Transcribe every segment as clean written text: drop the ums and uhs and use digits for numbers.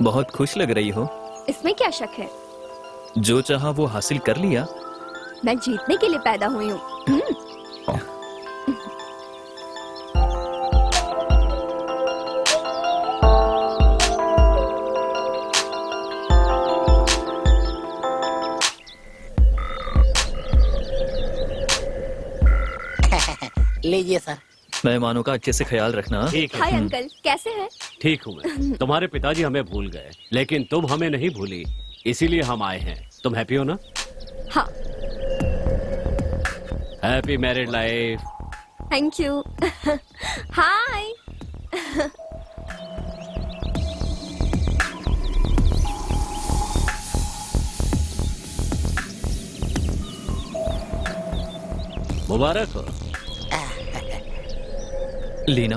बहुत खुश लग रही हो। इसमें क्या शक है? जो चाहा वो हासिल कर लिया। मैं जीतने के लिए पैदा हुई हूँ। लीजिए सर। मेहमानों का अच्छे से ख्याल रखना। ठीक है। हाय अंकल, कैसे हैं? ठीक हूँ मैं। तुम्हारे पिताजी हमें भूल गए, लेकिन तुम हमें नहीं भूली, इसीलिए हम आए हैं। तुम हैप्पी हो ना? हाँ। Happy married life. Thank you. Hi. मुबारक हो। लीना,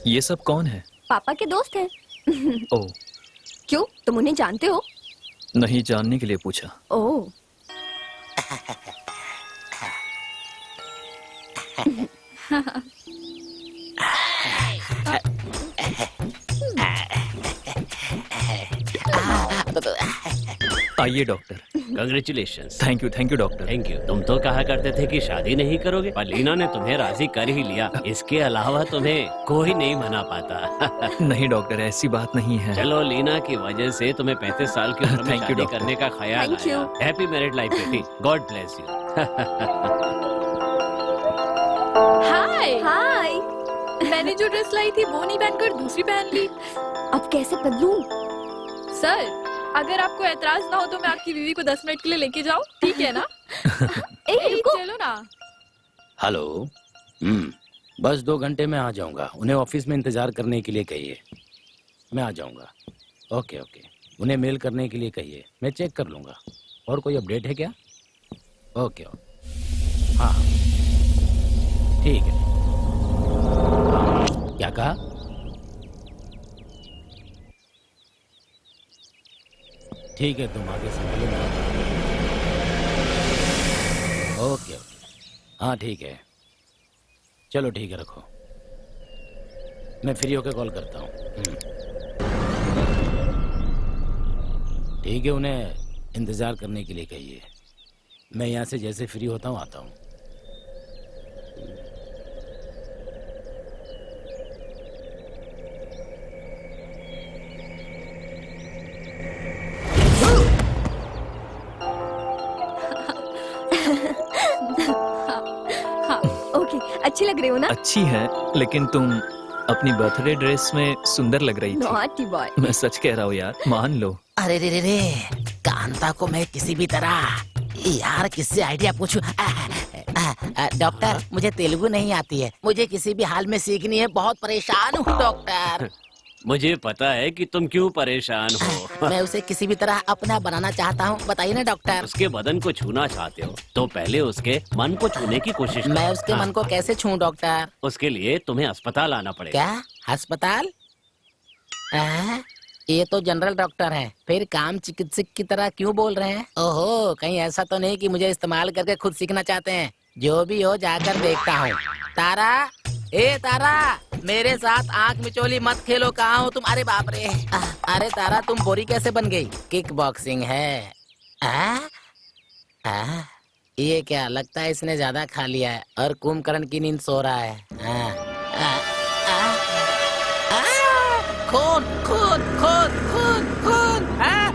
ये सब कौन है? पापा के दोस्त हैं। ओह, क्यों, तुम उन्हें जानते हो? नहीं, जानने के लिए पूछा। ओह। आइए doctor. Congratulations. Thank you doctor. Thank you. तुम तो कहा करते थे कि शादी नहीं करोगे, पर लीना ने तुम्हें राजी कर ही लिया। इसके अलावा तुम्हें कोई नहीं मना पाता। नहीं डॉक्टर, ऐसी बात नहीं है। चलो, लीना की वजह से तुम्हें 35 साल की उम्र में Thank you, शादी doctor. करने का ख्याल Thank आया। you. हैप्पी मैरिड लाइफ बेटी। God bless you. Hi. Hi. मैंने जो ड्रेस लाई थी वो नहीं पहनकर दूसरी पहन ली। अब कैसे बदलूं? सर, अगर आपको एतराज ना हो तो मैं आपकी बीवी को 10 मिनट के लिए लेके जाऊं, ठीक है ना? रुको। चलो ना। हेलो। बस 2 घंटे में आ जाऊंगा। उन्हें ऑफिस में इंतजार करने के लिए कहिए। मैं आ जाऊंगा। Okay okay. उन्हें मेल करने के लिए कहिए, मैं चेक कर लूंगा। और कोई अपडेट है क्या? Okay okay. हाँ ठीक है। क्या कहा? ठीक है, तुम आगे संभालो। Okay okay. हाँ ठीक है, चलो ठीक है, रखो। मैं फ्री होकर कॉल करता हूँ। ठीक है, उन्हें इंतज़ार करने के लिए कहिए। मैं यहाँ से जैसे फ्री होता हूँ आता हूँ। ओके, अच्छी लग रही हो ना? अच्छी है, लेकिन तुम अपनी बर्थडे ड्रेस में सुंदर लग रही थी। Naughty boy. मैं सच कह रहा हूँ यार, मान लो। अरे रे रे रे, कांता को मैं किसी भी तरह यार किससे आइडिया पूछूं? डॉक्टर, मुझे तेलुगु नहीं आती है, मुझे किसी भी हाल में सीखनी है। बहुत परेशान हूँ डॉक्टर। मुझे पता है कि तुम क्यों परेशान हो। मैं उसे किसी भी तरह अपना बनाना चाहता हूँ, बताइए ना डॉक्टर। उसके बदन को छूना चाहते हो तो पहले उसके मन को छूने की कोशिश करो। मैं उसके मन को कैसे छूं डॉक्टर? उसके लिए तुम्हें अस्पताल आना पड़ेगा। क्या अस्पताल? ये तो जनरल डॉक्टर हैं, फिर काम चिकित्सक की तरह क्यों बोल रहे हैं? ओहो, कहीं ऐसा तो नहीं कि मुझे इस्तेमाल करके खुद सीखना चाहते हैं? जो भी हो, जाकर देखता हूँ। तारा, ए तारा, मेरे साथ आंख मिचोली मत खेलो। कहाँ हो तुम? अरे बाप रे। अरे तारा, तुम बोरी कैसे बन गई? किक बॉक्सिंग है। ये क्या लगता है, इसने ज्यादा खा लिया है और कुंभकर्ण की नींद सो रहा है। खून खून खून खून खून खून।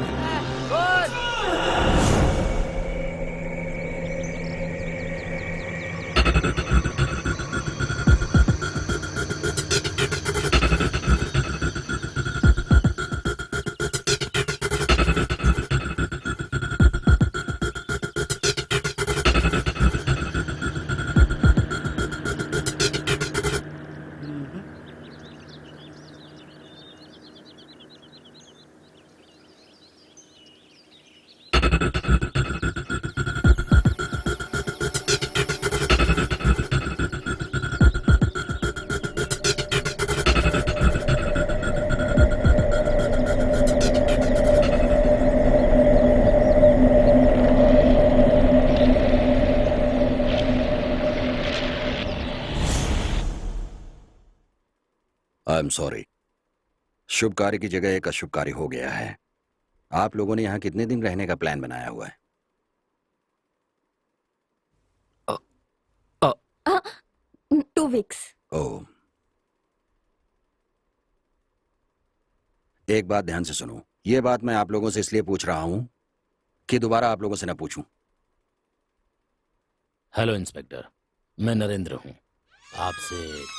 I am sorry. शुभ कार्य की जगह एक अशुभ कार्य हो गया है। आप लोगों ने यहाँ कितने दिन रहने का प्लान बनाया हुआ है? 2 वीक्स। ओह, एक बात ध्यान से सुनो। ये बात मैं आप लोगों से इसलिए पूछ रहा हूं कि दोबारा आप लोगों से न पूछूं। हेलो इंस्पेक्टर, मैं नरेंद्र हूँ। आपसे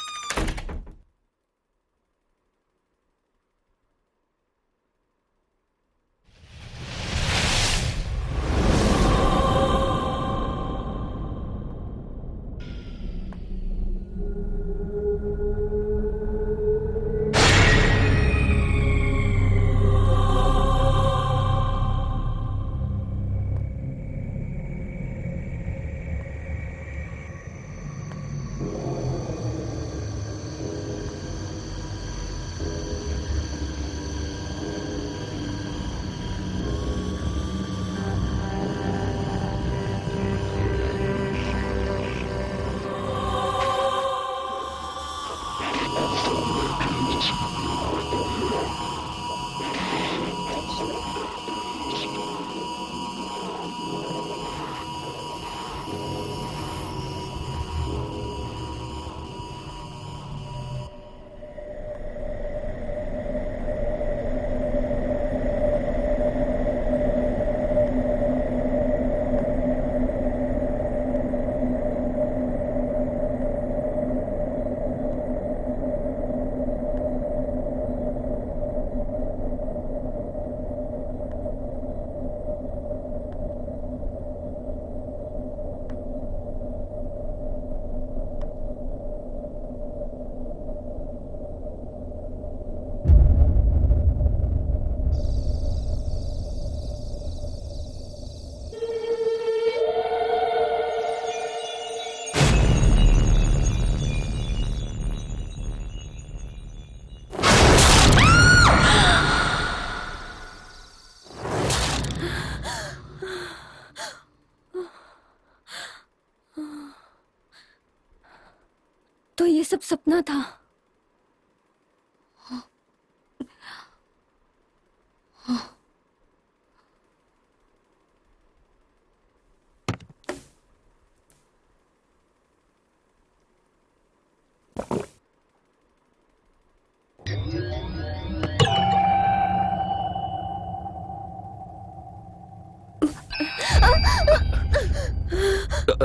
तो ये सब सपना था।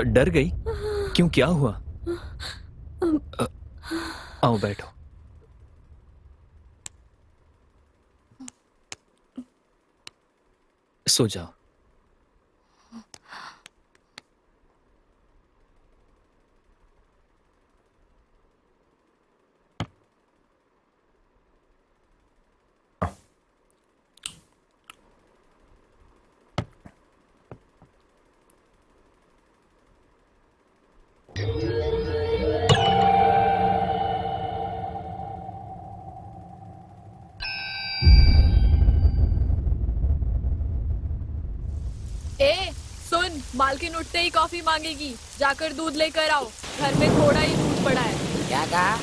डर गई? क्यों, क्या हुआ? आओ बैठो। सो जाओ। ए सुन, मालकिन उठते ही कॉफी मांगेगी, जाकर दूध लेकर आओ। घर में थोड़ा ही दूध पड़ा है। क्या कहा?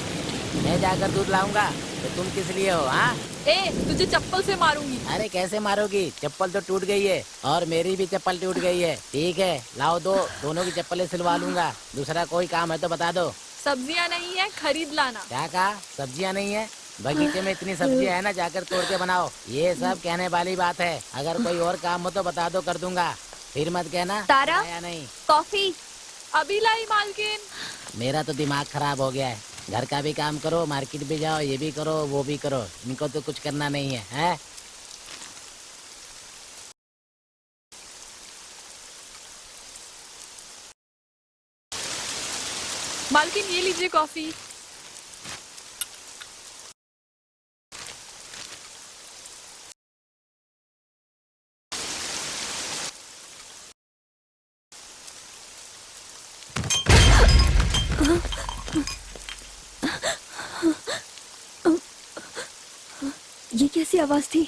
मैं जाकर दूध लाऊंगा? तो तुम किस लिए हो? हाँ, ए तुझे चप्पल से मारूंगी। अरे कैसे मारोगी? चप्पल तो टूट गई है और मेरी भी चप्पल टूट गई है। ठीक है, लाओ दो, दोनों की चप्पलें सिलवा लूंगा। दूसरा कोई काम है तो बता दो। सब्जियां नहीं है, खरीद लाना। क्या कहा? सब्जियां नहीं है? बगीचे में इतनी सब्जियां है ना, जाकर तोड़ के बनाओ। ये सब कहने वाली बात है। अगर कोई और काम हो तो बता दो, कर दूंगा। फिर मत कहना तारा, आया नहीं। कॉफी। अभी लाई मालकिन। मेरा तो दिमाग खराब हो गया है। घर का भी काम करो, मार्केट भी जाओ, ये भी करो, वो भी करो। इनको तो कुछ करना नहीं है, हैं? मालकिन ये लीजिए कॉफी। ये कैसी आवाज थी?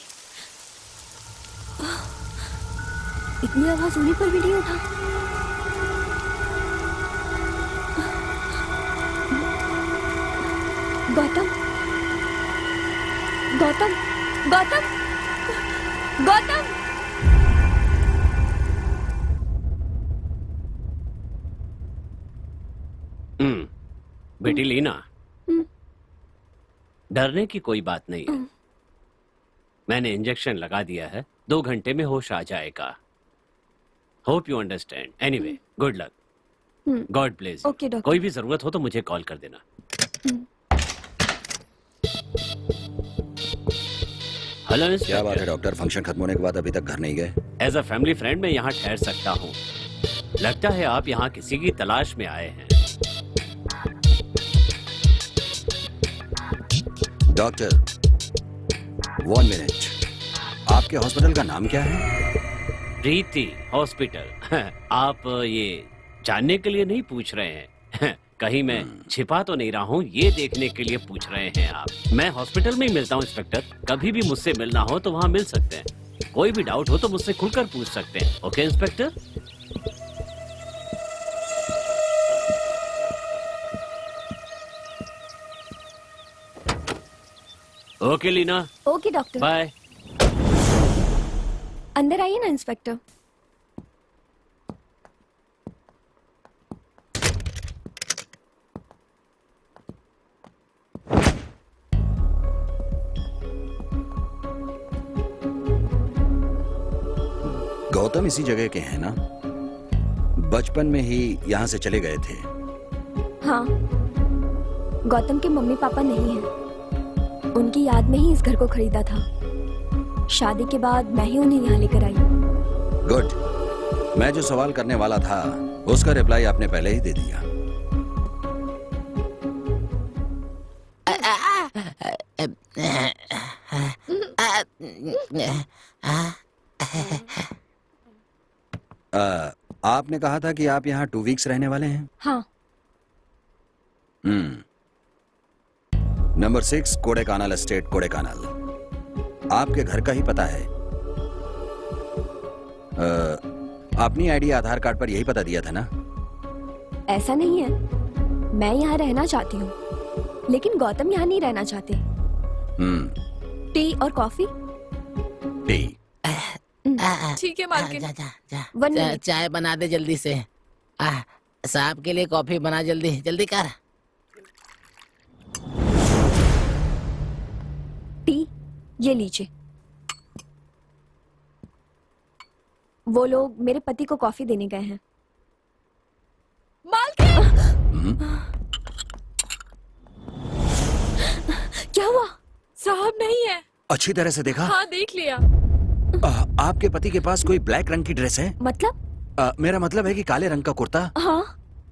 इतनी आवाज होने पर भी नहीं उठा। गौतम, गौतम गौतम गौतम बेटी लीना, डरने की कोई बात नहीं है। मैंने इंजेक्शन लगा दिया है, 2 घंटे में होश आ जाएगा। Hope you understand. Anyway, good luck. God bless. Okay doctor. कोई भी जरूरत हो तो मुझे कॉल कर देना। हेलो क्या इंस्पेक्टर। बात है डॉक्टर, फंक्शन खत्म होने के बाद अभी तक घर नहीं गए? एज अ फैमिली फ्रेंड मैं यहाँ ठहर सकता हूँ। लगता है आप यहाँ किसी की तलाश में आए हैं। डॉक्टर 1 मिनट, आपके हॉस्पिटल का नाम क्या है? प्रीति हॉस्पिटल। आप ये जानने के लिए नहीं पूछ रहे हैं? कहीं मैं छिपा तो नहीं रहा हूँ, ये देखने के लिए पूछ रहे हैं आप? मैं हॉस्पिटल में ही मिलता हूँ इंस्पेक्टर। कभी भी मुझसे मिलना हो तो वहाँ मिल सकते हैं। कोई भी डाउट हो तो मुझसे खुलकर पूछ सकते हैं। Okay inspector? Okay Leena, okay doctor. Bye. अंदर आइए ना इंस्पेक्टर। गौतम इसी जगह के हैं ना? बचपन में ही यहाँ से चले गए थे। हाँ, गौतम के मम्मी पापा नहीं हैं। उनकी याद में ही इस घर को खरीदा था। शादी के बाद मैं ही उन्हें यहाँ लेकर आई। गुड। मैं जो सवाल करने वाला था उसका रिप्लाई आपने पहले ही दे दिया। आपने कहा था कि आप यहाँ 2 वीक्स रहने वाले हैं। हाँ। Number 6 Kodaikanal estate, Kodaikanal. आपके घर का ही पता है। अपनी आईडी आधार कार्ड पर यही पता दिया था ना? ऐसा नहीं है, मैं यहाँ रहना चाहती हूँ, लेकिन गौतम यहाँ नहीं रहना चाहते। टी और कॉफी? टी। ठीक है मालकिन। जा जा जा, 1 मिनट। चाय बना दे जल्दी से। साहब के लिए कॉफी बना, जल्दी जल्दी कर। टी ये लीजिए। वो लोग मेरे पति को कॉफी देने गए हैं। मालकिन! क्या हुआ? साहब नहीं है। अच्छी तरह से देखा? हाँ देख लिया। आपके पति के पास कोई ब्लैक रंग की ड्रेस है? मतलब? मेरा मतलब है कि काले रंग का कुर्ता। हाँ।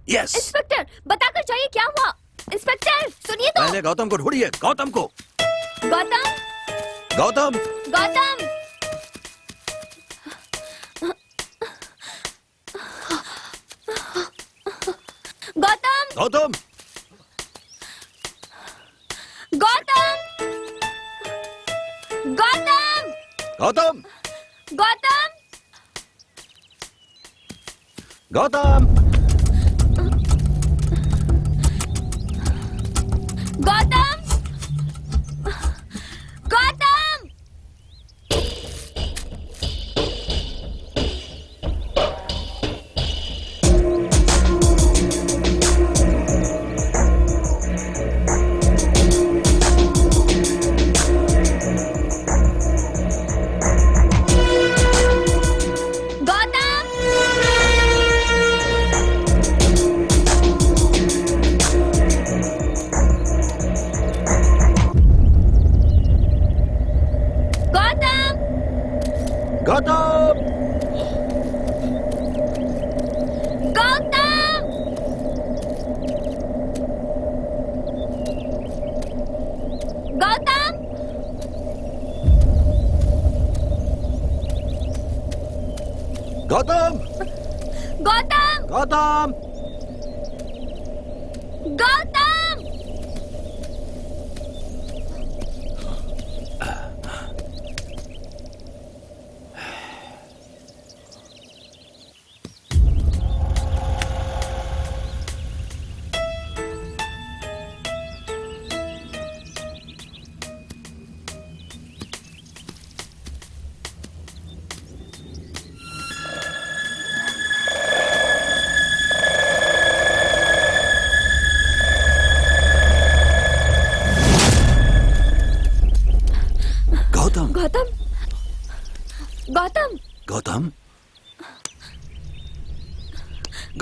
यस। इंस्पेक्टर बताकर चाहिए क्या हुआ। इंस्पेक्टर सुनिए तो। पहले गौतम को ढूंढिए। गौतम को। गौतम गौतम। गौतम गौतम गौतम। गौतम गौतम गौतम। गौतम गौतम। गौतम गौतम गौतम। गौतम गौतम गौतम। गौतम गौतम। गौतम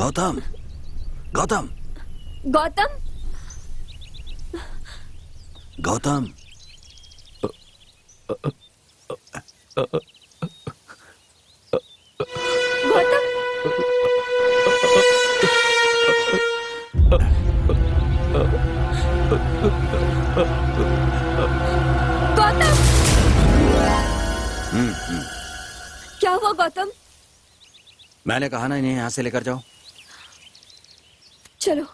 गौतम, गौतम, गौतम, गौतम। गौतम, गौतम, क्या हुआ गौतम? मैंने कहा ना इन्हें यहाँ से लेकर जाओ। चलो।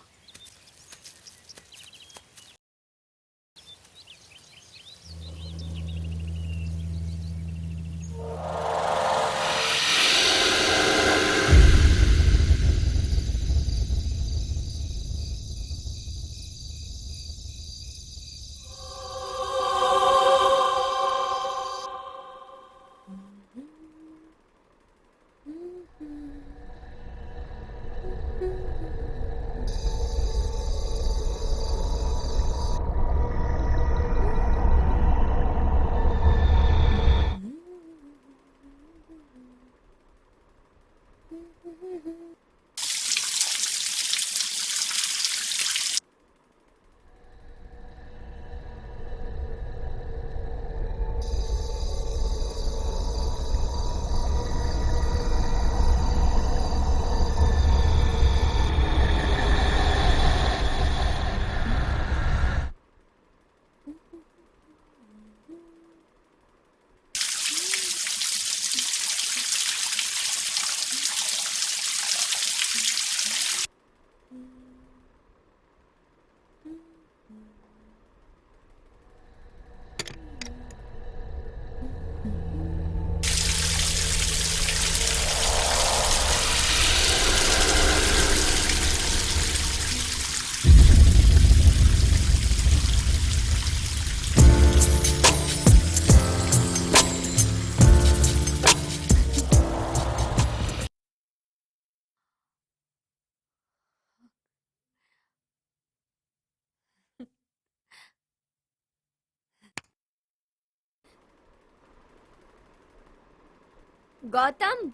गौतम,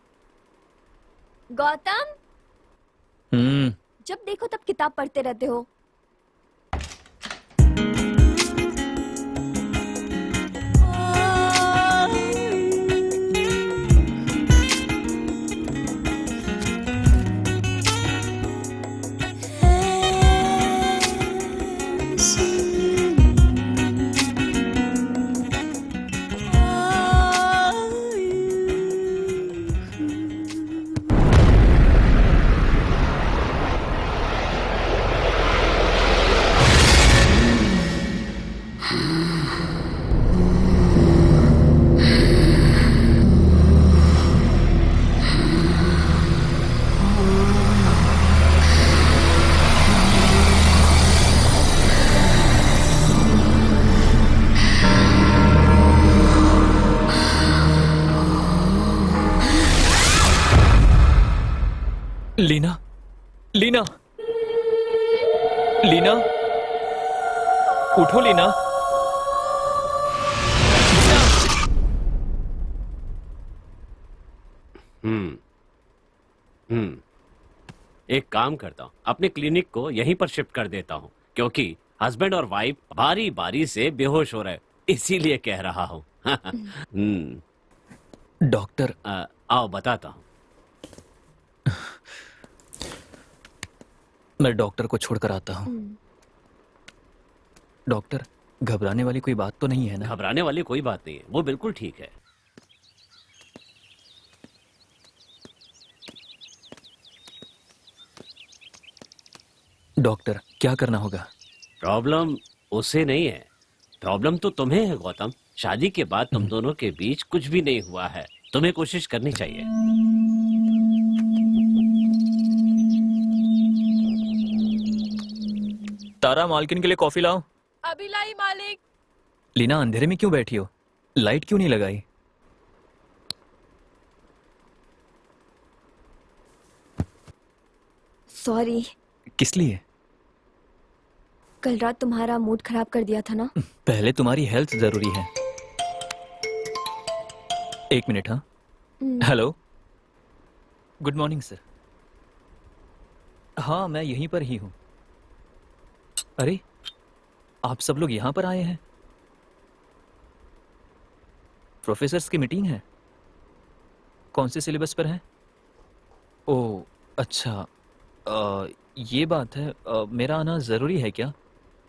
गौतम, जब देखो तब किताब पढ़ते रहते हो। लीना, लीना, लीना, उठो लीना। एक काम करता हूँ, अपने क्लिनिक को यहीं पर शिफ्ट कर देता हूँ, क्योंकि हस्बैंड और वाइफ बारी बारी से बेहोश हो रहे, इसीलिए कह रहा हूँ। डॉक्टर, आओ बताता हूँ। मैं डॉक्टर को छोड़कर आता हूँ। डॉक्टर, घबराने वाली कोई बात तो नहीं है ना? घबराने वाली कोई बात नहीं है, वो बिल्कुल ठीक है। डॉक्टर, क्या करना होगा? प्रॉब्लम उसे नहीं है, प्रॉब्लम तो तुम्हें है गौतम। शादी के बाद तुम दोनों के बीच कुछ भी नहीं हुआ है, तुम्हें कोशिश करनी चाहिए। तारा, मालकिन के लिए कॉफी लाओ। अभी लाई मालिक। लीना, अंधेरे में क्यों बैठी हो? लाइट क्यों नहीं लगाई? सॉरी। किस लिए? कल रात तुम्हारा मूड खराब कर दिया था ना। पहले तुम्हारी हेल्थ जरूरी है। एक मिनट। हाँ, हेलो, गुड मॉर्निंग सर। हाँ, मैं यहीं पर ही हूँ। अरे, आप सब लोग यहाँ पर आए हैं? प्रोफेसर्स की मीटिंग है? कौन से सिलेबस पर है? ओह, अच्छा। ये बात है, मेरा आना ज़रूरी है क्या?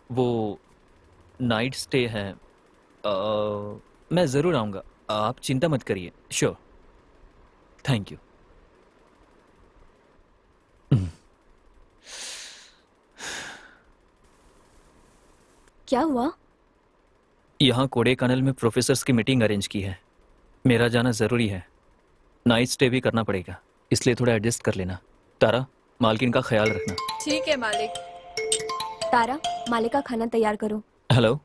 वो नाइट स्टे है। मैं ज़रूर आऊँगा, आप चिंता मत करिए। Sure, thank you. क्या हुआ? यहाँ कोडेकनाल में प्रोफेसर्स की मीटिंग अरेंज की है। मेरा जाना ज़रूरी है, नाइट स्टे भी करना पड़ेगा, इसलिए थोड़ा एडजस्ट कर लेना। तारा, मालकिन का ख्याल रखना। ठीक है मालिक। तारा, मालिक का खाना तैयार करो। हेलो,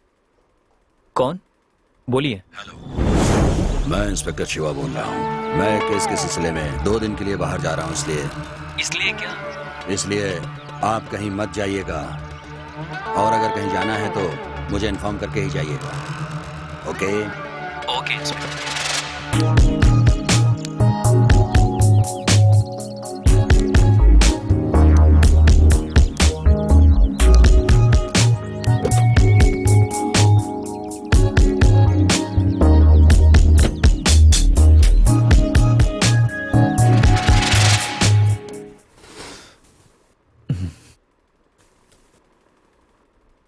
कौन? बोलिए। मैं इंस्पेक्टर शिवा बोल रहा हूँ। मैं केस के सिलसिले में 2 दिन के लिए बाहर जा रहा हूँ, इसलिए क्या? इसलिए आप कहीं मत जाइएगा, और अगर कहीं जाना है तो मुझे इन्फॉर्म करके ही जाइएगा। ओके? Okay inspector.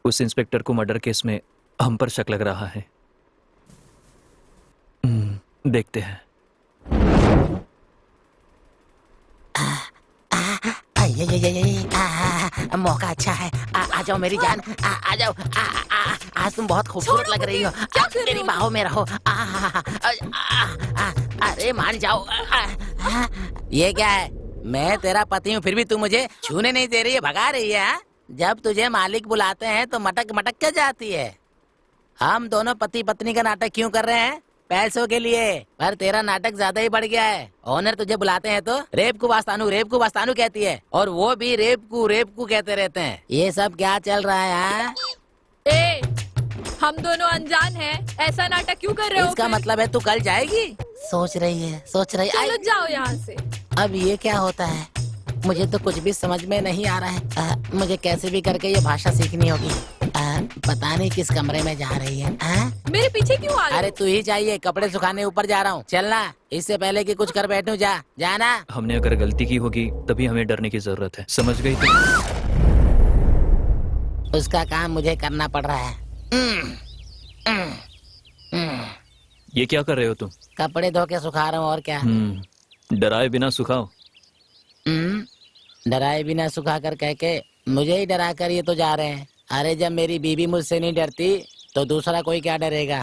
उस इंस्पेक्टर को मर्डर केस में हम पर शक लग रहा है। देखते हैं। मौका अच्छा है। आ जाओ मेरी जान, आ जाओ। आज तुम बहुत खूबसूरत लग रही हो। क्या कर रहे मेरी हो? बाहों में रहो। अरे मान जाओ। ये क्या है? मैं तेरा पति हूँ, फिर भी तू मुझे छूने नहीं दे रही है, भगा रही है। हाँ? जब तुझे मालिक बुलाते हैं तो मटक मटक के जाती है। हम दोनों पति पत्नी का नाटक क्यों कर रहे हैं? पैसों के लिए। पर तेरा नाटक ज्यादा ही बढ़ गया है। ओनर तुझे बुलाते हैं तो रेप को वास्तानू कहती है, और वो भी रेप को कहते रहते हैं। ये सब क्या चल रहा है? हाँ? ए, हम दोनों अनजान हैं, ऐसा नाटक क्यों कर रहे हो? इसका फिर? मतलब है तू कल जाएगी? सोच रही है। चलो जाओ यहाँ से। अब ये क्या होता है? मुझे तो कुछ भी समझ में नहीं आ रहा है। मुझे कैसे भी करके ये भाषा सीखनी होगी। पता नहीं किस कमरे में जा रही है। मेरे पीछे क्यों आ रहे अरे हो? तू ही चाहिए, कपड़े सुखाने ऊपर जा रहा हूँ। चलना, इससे पहले कि कुछ कर बैठूं। जाना। हमने अगर गलती की होगी तभी हमें डरने की जरूरत है, समझ गई तुम? उसका काम मुझे करना पड़ रहा है। ये क्या कर रहे हो तुम? कपड़े धो के सुखा रहा हूँ, और क्या। डराए बिना सुखाओ। डराए बिना सुखा कर कह के मुझे ही डरा कर ये तो जा रहे हैं। अरे जब मेरी बीवी मुझसे नहीं डरती तो दूसरा कोई क्या डरेगा।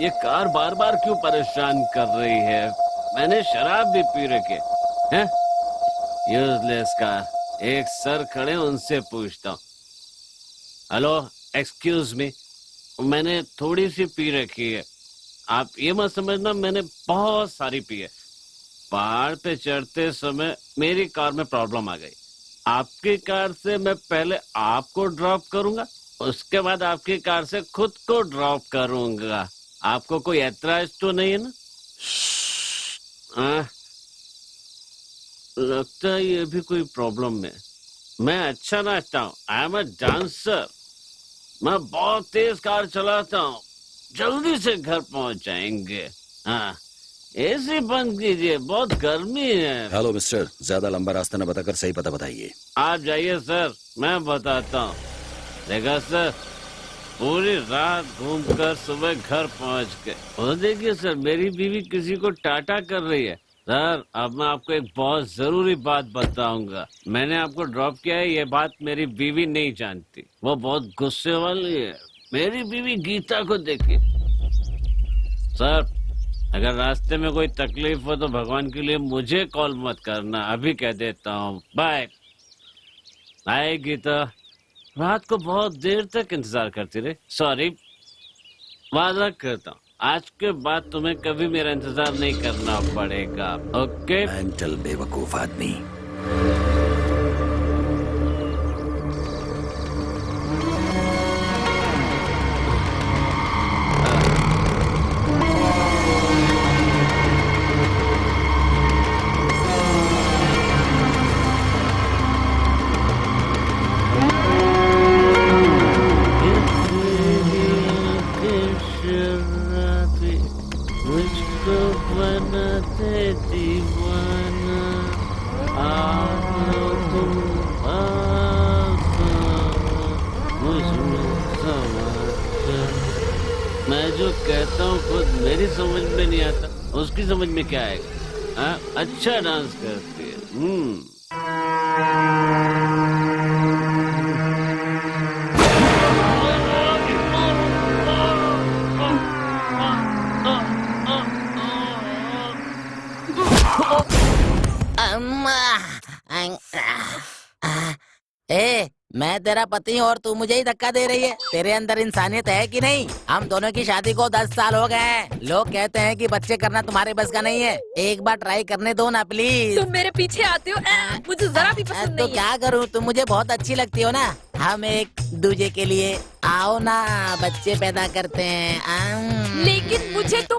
ये कार बार बार क्यों परेशान कर रही है? मैंने शराब भी पी रखी है। Useless car. एक सर खड़े, उनसे पूछता हूँ। हेलो, एक्सक्यूज मी, मैंने थोड़ी सी पी रखी है। आप ये मत समझना मैंने बहुत सारी पी है। पहाड़ पे चढ़ते समय मेरी कार में प्रॉब्लम आ गई। आपकी कार से मैं पहले आपको ड्रॉप करूंगा, उसके बाद आपकी कार से खुद को ड्रॉप करूंगा। आपको कोई ऐतराज तो नहीं है ना? लगता है ये भी कोई प्रॉब्लम है। मैं अच्छा नाचता हूँ, आई एम अ डांसर। मैं बहुत तेज कार चलाता हूँ, जल्दी से घर पहुंच जाएंगे। हाँ, एसी बंद कीजिए, बहुत गर्मी है। हेलो मिस्टर, ज्यादा लंबा रास्ता न बताकर सही पता बताइए। आप जाइए सर, मैं बताता हूँ। देखा सर, पूरी रात घूमकर सुबह घर पहुंच गए। और देखिए सर, मेरी बीवी किसी को टाटा कर रही है। सर, अब मैं आपको एक बहुत जरूरी बात बताऊंगा। मैंने आपको ड्रॉप किया है, ये बात मेरी बीवी नहीं जानती। वो बहुत गुस्से वाली है। मेरी बीवी गीता को देखिए। सर, अगर रास्ते में कोई तकलीफ हो तो भगवान के लिए मुझे कॉल मत करना, अभी कह देता हूँ। Bye bye Geeta. रात को बहुत देर तक इंतजार करती रही। सॉरी, वादा करता हूँ आज के बाद तुम्हें कभी मेरा इंतजार नहीं करना पड़ेगा। ओके? मेंटल बेवकूफ आदमी। शराबी मुझको बनाते दीवाना आओ तुम मुझमें समा जाओ। मैं जो कहता हूँ खुद मेरी समझ में नहीं आता, उसकी समझ में क्या आएगा? हाँ, अच्छा डांस करती है। ए, मैं तेरा पति हूँ और तू मुझे ही धक्का दे रही है। तेरे अंदर इंसानियत है कि नहीं? हम दोनों की शादी को 10 साल हो गए हैं। लोग कहते हैं कि बच्चे करना तुम्हारे बस का नहीं है। एक बार ट्राई करने दो ना प्लीज। तुम मेरे पीछे आते हो, मुझे जरा भी पसंद तो नहीं है। क्या करूँ, तुम मुझे बहुत अच्छी लगती हो ना। हम एक दूजे के लिए आओ ना, बच्चे पैदा करते हैं। लेकिन मुझे तुम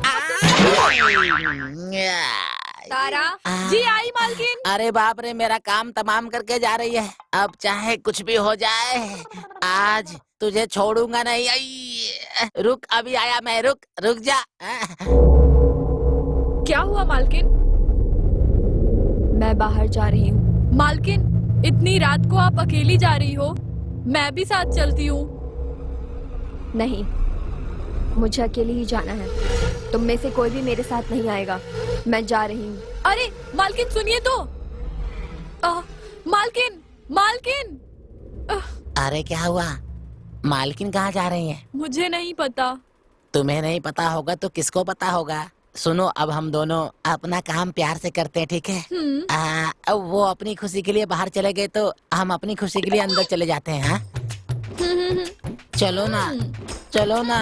तारा जी आई मालकिन। अरे बाप रे, मेरा काम तमाम करके जा रही है। अब चाहे कुछ भी हो जाए, आज तुझे छोड़ूंगा नहीं। आई, रुक, अभी आया मैं। रुक जा। क्या हुआ मालकिन? मैं बाहर जा रही हूँ। मालकिन, इतनी रात को आप अकेली जा रही हो? मैं भी साथ चलती हूँ। नहीं, मुझे अकेली ही जाना है। तुम में से कोई भी मेरे साथ नहीं आएगा। मैं जा रही हूँ। अरे मालकिन सुनिए तो। मालकिन मालकिन। अरे क्या हुआ? मालकिन कहाँ जा रही है? मुझे नहीं पता। तुम्हें नहीं पता होगा तो किसको पता होगा? सुनो, अब हम दोनों अपना काम प्यार से करते हैं, ठीक है? अब वो अपनी खुशी के लिए बाहर चले गए तो हम अपनी खुशी के लिए अंदर चले जाते हैं। हाँ, चलो ना, चलो ना,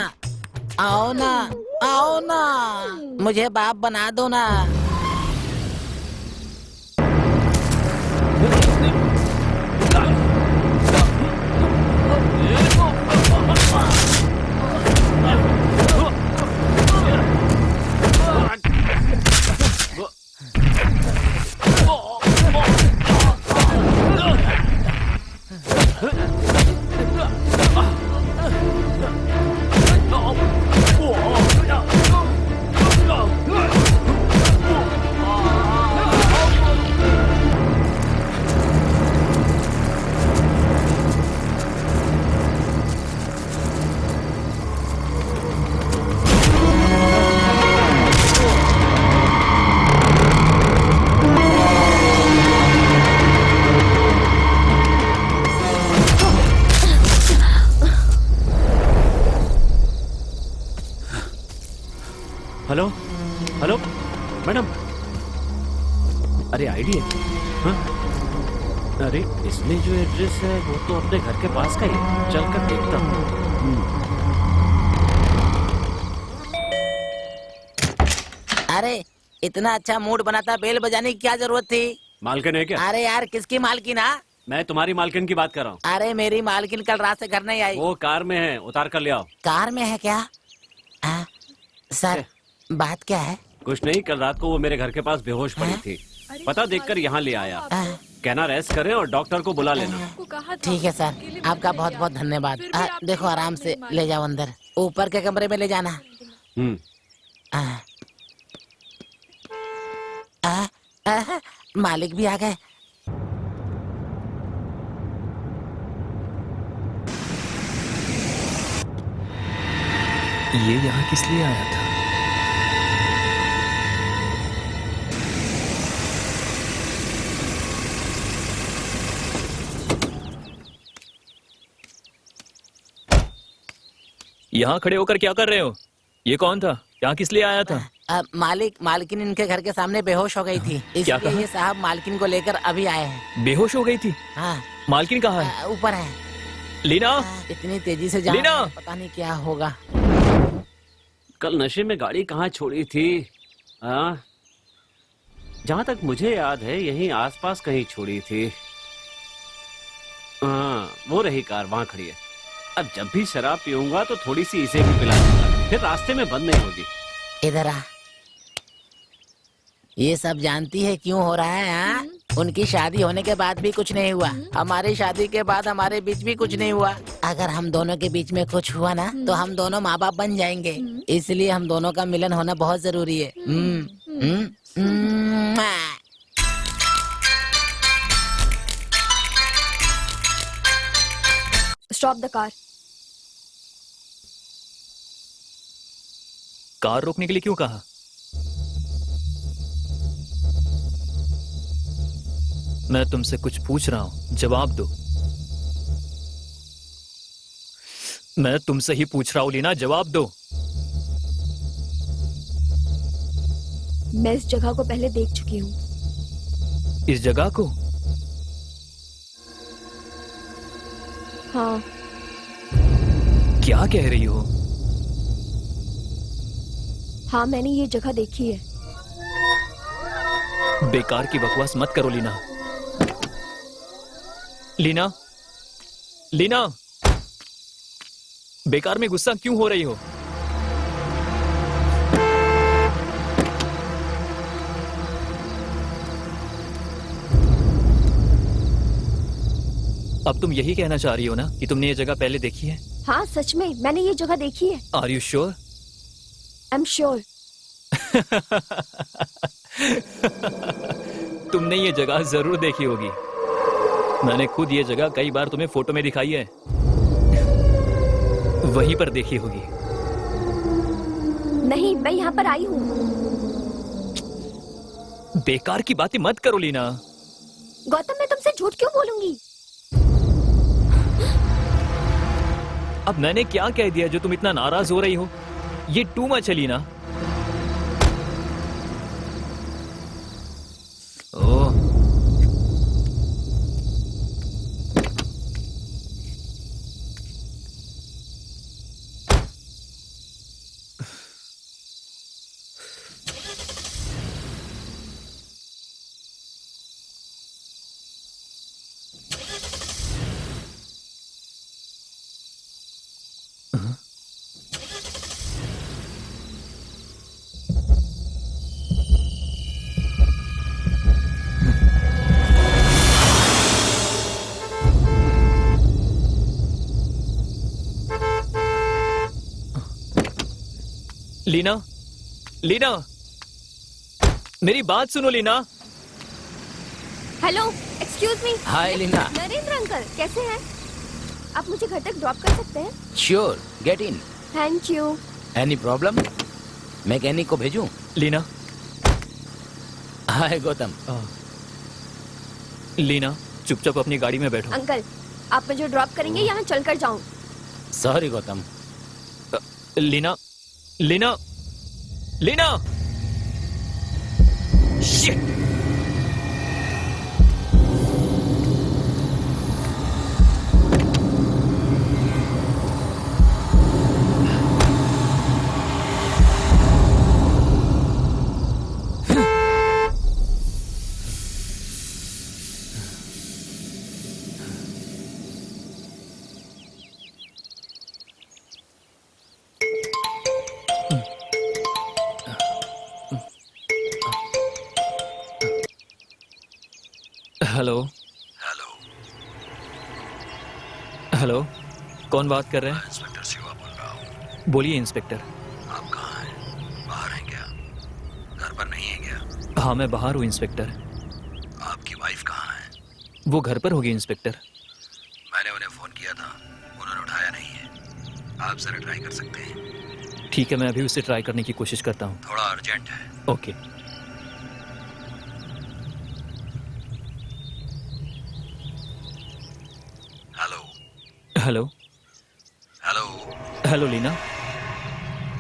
आओ ना, आओ ना, मुझे बाप बना दो ना। हेलो हेलो मैडम, अरे आईडी है? हाँ? अरे इसमें जो एड्रेस है वो तो अपने घर के पास का ही है। चल कर देखता हूँ। अरे इतना अच्छा मूड बनाता, बेल बजाने की क्या जरूरत थी? मालकिन है क्या? अरे यार, किसकी मालकिन? मैं तुम्हारी मालकिन की बात कर रहा हूँ। अरे मेरी मालकिन कल रात से घर नहीं आई। वो कार में है, उतार कर ले आओ। कार में है क्या? सर, बात क्या है? कुछ नहीं, कल रात को वो मेरे घर के पास बेहोश पड़ी थी। पता देखकर यहाँ ले आया। कहना रेस्ट करें और डॉक्टर को बुला लेना। आपको कहा था। ठीक है सर, आपका बहुत बहुत धन्यवाद। देखो, आराम से ले जाओ अंदर, ऊपर के कमरे में ले जाना। मालिक भी आ गए। ये यहाँ किस लिए आया था? यहाँ खड़े होकर क्या कर रहे हो? ये कौन था? यहाँ किस लिए आया था? मालकिन इनके घर के सामने बेहोश हो गई थी, क्या इसलिए कहा? ये साहब मालकिन को लेकर अभी आए हैं। बेहोश हो गई थी? हाँ, मालकिन कहाँ है? ऊपर है। लीना, इतनी तेजी से जा लीना! पता नहीं क्या होगा। कल नशे में गाड़ी कहाँ छोड़ी थी? जहाँ तक मुझे याद है यहीं आसपास कहीं छोड़ी थी। वो रही कार, वहाँ खड़ी है। अब जब भी शराब पीऊंगा तो थोड़ी सी इसे भी पिला दूंगा, फिर रास्ते में बंद नहीं होगी। इधर आ। ये सब जानती है क्यों हो रहा है? हाँ? उनकी शादी होने के बाद भी कुछ नहीं हुआ, हमारी शादी के बाद हमारे बीच भी कुछ नहीं हुआ। अगर हम दोनों के बीच में कुछ हुआ ना तो हम दोनों माँ बाप बन जाएंगे, इसलिए हम दोनों का मिलन होना बहुत जरूरी है। Stop the car. कार रोकने के लिए क्यों कहा? मैं तुमसे कुछ पूछ रहा हूं, जवाब दो। मैं तुमसे ही पूछ रहा हूं लीना, जवाब दो। मैं इस जगह को पहले देख चुकी हूँ। इस जगह को? हाँ। क्या कह रही हो? हाँ, मैंने ये जगह देखी है। बेकार की बकवास मत करो लीना। लीना, लीना, बेकार में गुस्सा क्यों हो रही हो? अब तुम यही कहना चाह रही हो ना कि तुमने ये जगह पहले देखी है? हाँ, सच में मैंने ये जगह देखी है। Are you sure? I am sure. तुमने ये जगह जरूर देखी होगी। मैंने खुद ये जगह कई बार तुम्हें फोटो में दिखाई है। वहीं पर देखी होगी। नहीं, मैं यहाँ पर आई हूँ। बेकार की बातें मत करो लीना। गौतम, मैं तुमसे झूठ क्यों बोलूंगी? अब मैंने क्या कह दिया जो तुम इतना नाराज हो रही हो? ये टू मच है लीना। ओह, लीना, लीना, मेरी बात सुनो Leena. Hello, excuse me. Hi Leena. Narendra uncle, कैसे हैं? आप मुझे घर तक ड्रॉप कर सकते हैं? Sure, get in. Thank you. Any problem? Mechanic को भेजूं? लीना, हाय गौतम। लीना, चुपचाप अपनी गाड़ी में बैठो। अंकल, आप मुझे ड्रॉप करेंगे या मैं चलकर जाऊं? Sorry Gautam. Leena, Leena, Leena, shit. Hello, hello, hello, कौन बात कर रहे हैं? इंस्पेक्टर शिवा बोल रहा हूँ। बोलिए इंस्पेक्टर। आप कहाँ हैं? बाहर हैं क्या? घर पर नहीं है क्या? हाँ, मैं बाहर हूँ इंस्पेक्टर। आपकी वाइफ कहाँ है? वो घर पर होगी इंस्पेक्टर। मैंने उन्हें फोन किया था, उन्होंने उठाया नहीं है। आप जरा ट्राई कर सकते हैं? ठीक है, मैं अभी उससे ट्राई करने की कोशिश करता हूँ। थोड़ा अर्जेंट है। Okay. Hello, hello, hello, hello Leena.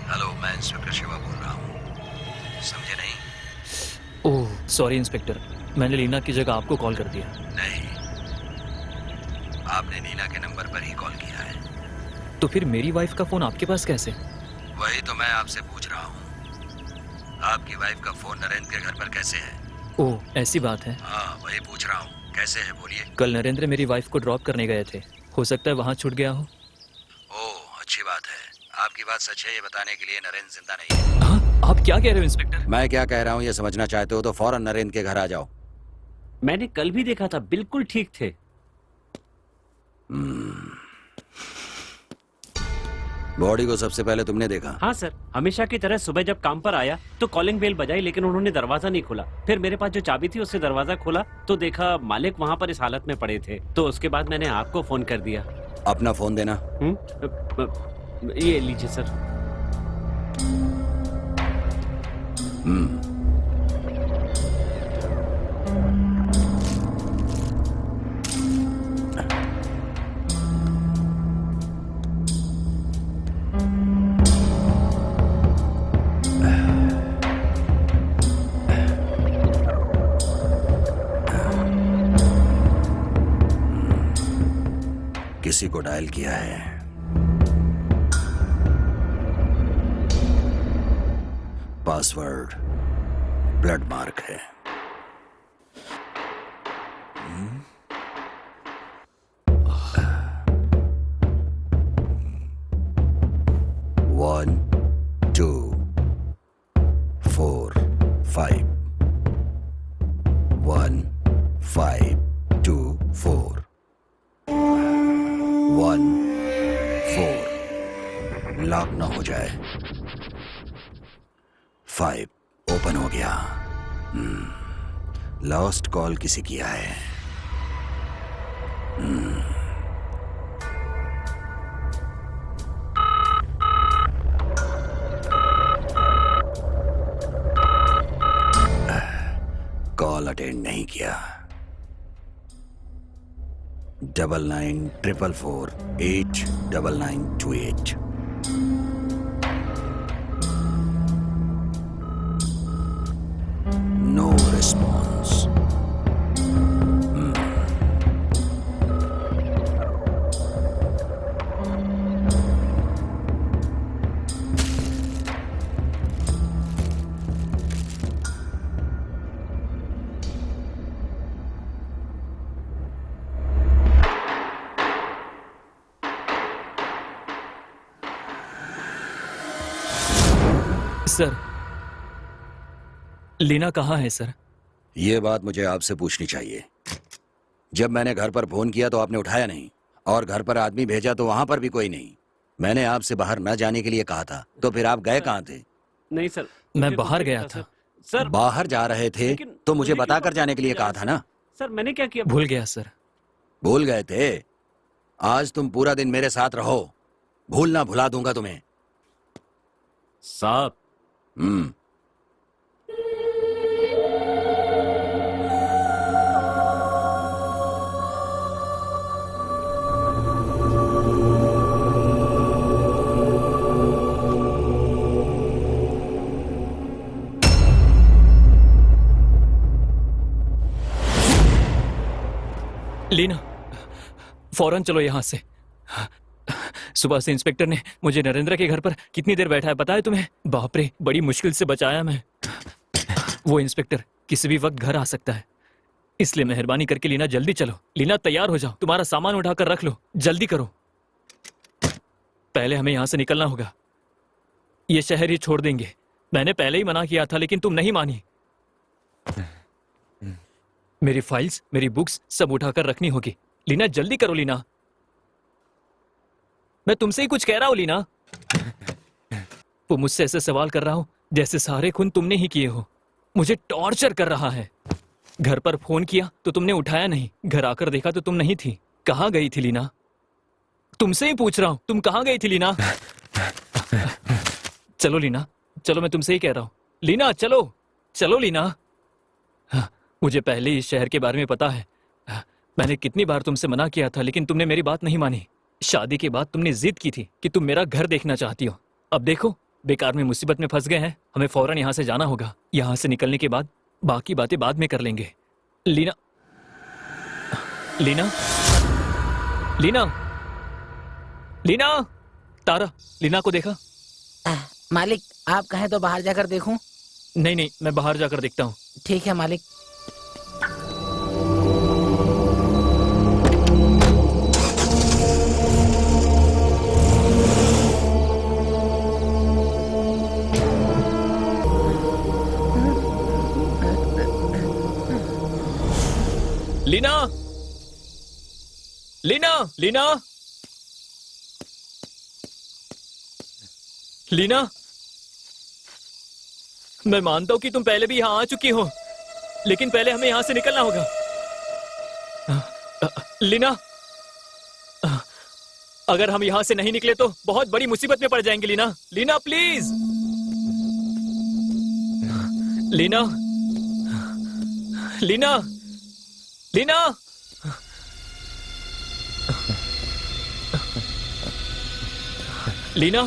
Hello, मैं इंस्पेक्टर शिवा बोल रहा हूँ। समझे नहीं? ओह सॉरी इंस्पेक्टर, मैंने लीना की जगह आपको कॉल कर दिया। नहीं, आपने नीना के नंबर पर ही कॉल किया है। तो फिर मेरी वाइफ का फोन आपके पास कैसे? वही तो मैं आपसे पूछ रहा हूँ। आपकी वाइफ का फोन नरेंद्र के घर पर कैसे है? ओह, ऐसी बात है। हाँ, वही पूछ रहा हूँ, कैसे है बोलिए। कल नरेंद्र मेरी वाइफ को ड्रॉप करने गए थे, हो सकता है वहां छूट गया हो। ओह, अच्छी बात है। आपकी बात सच है ये बताने के लिए नरेंद्र जिंदा नहीं है। हाँ, आप क्या कह रहे हो इंस्पेक्टर? मैं क्या कह रहा हूँ ये समझना चाहते हो तो फौरन नरेंद्र के घर आ जाओ। मैंने कल भी देखा था, बिल्कुल ठीक थे। बॉडी को सबसे पहले तुमने देखा? हाँ सर, हमेशा की तरह सुबह जब काम पर आया तो कॉलिंग बेल बजाई, लेकिन उन्होंने दरवाजा नहीं खोला। फिर मेरे पास जो चाबी थी उससे दरवाजा खोला तो देखा मालिक वहाँ पर इस हालत में पड़े थे। तो उसके बाद मैंने आपको फोन कर दिया। अपना फोन देना। ये लीजिए सर। किसी को डायल किया है। पासवर्ड ब्लड मार्क है। वन 2 4 5 1 5 2 4 1 4 लॉक ना हो जाए। 5 ओपन हो गया। लॉस्ट कॉल किसी किया है। कॉल अटेंड नहीं किया। 9944489928। No response. सर, लीना कहाँ है सर? ये बात मुझे आपसे पूछनी चाहिए। जब मैंने घर पर फोन किया तो आपने उठाया नहीं, और घर पर आदमी भेजा तो वहां पर भी कोई नहीं। मैंने आपसे बाहर न जाने के लिए कहा था, तो फिर आप गए कहाँ थे? नहीं सर, मैं मुझे बाहर कुछ नहीं गया पता, था। सर। बाहर जा रहे थे लेकिन तो मुझे मुझे क्यों बताकर पता जाने के लिए कहा था ना। सर मैंने क्या किया? भूल गया सर। भूल गए थे? आज तुम पूरा दिन मेरे साथ रहो, भूलना भुला दूंगा तुम्हें। साहब, लीना, फौरन चलो यहाँ से। सुबह से इंस्पेक्टर ने मुझे नरेंद्र के घर पर कितनी देर बैठा है पता है तुम्हें? बाप रे, बड़ी मुश्किल से बचाया मैं। वो इंस्पेक्टर किसी भी वक्त घर आ सकता है, इसलिए मेहरबानी करके लीना जल्दी चलो। लीना तैयार हो जाओ, तुम्हारा सामान उठाकर रख लो, जल्दी करो। पहले हमें यहाँ से निकलना होगा। ये शहर ही छोड़ देंगे। मैंने पहले ही मना किया था लेकिन तुम नहीं मानी। मेरी फाइल्स, मेरी बुक्स सब उठाकर रखनी होगी। लीना जल्दी करो लीना, मैं तुमसे ही कुछ कह रहा हूं लीना। वो मुझसे ऐसे सवाल कर रहा हूं जैसे सारे खून तुमने ही किए हो। मुझे टॉर्चर कर रहा है। घर पर फोन किया तो तुमने उठाया नहीं, घर आकर देखा तो तुम नहीं थी। कहाँ गई थी लीना? तुमसे ही पूछ रहा हूं, तुम कहाँ गई थी लीना? चलो लीना, चलो, मैं तुमसे ही कह रहा हूं। लीना चलो, चलो लीना। मुझे पहले ही इस शहर के बारे में पता है। मैंने कितनी बार तुमसे मना किया था लेकिन तुमने मेरी बात नहीं मानी। शादी के बाद तुमने जिद की थी कि तुम मेरा घर देखना चाहती हो। अब देखो, बेकार में मुसीबत में फंस गए हैं। हमें फौरन यहाँ से जाना होगा। यहाँ से निकलने के बाद बाकी बातें बाद में कर लेंगे। लीना, लीना, लीना, लीना। तारा, लीना को देखा? मालिक, आप कहें तो बाहर जाकर देखूं? नहीं नहीं, मैं बाहर जाकर देखता हूँ। ठीक है मालिक। लीना, लीना, लीना, लीना, मैं मानता हूं कि तुम पहले भी यहां आ चुकी हो, लेकिन पहले हमें यहां से निकलना होगा। लीना, अगर हम यहां से नहीं निकले तो बहुत बड़ी मुसीबत में पड़ जाएंगे। लीना, लीना प्लीज, लीना, लीना, लीना, लीना,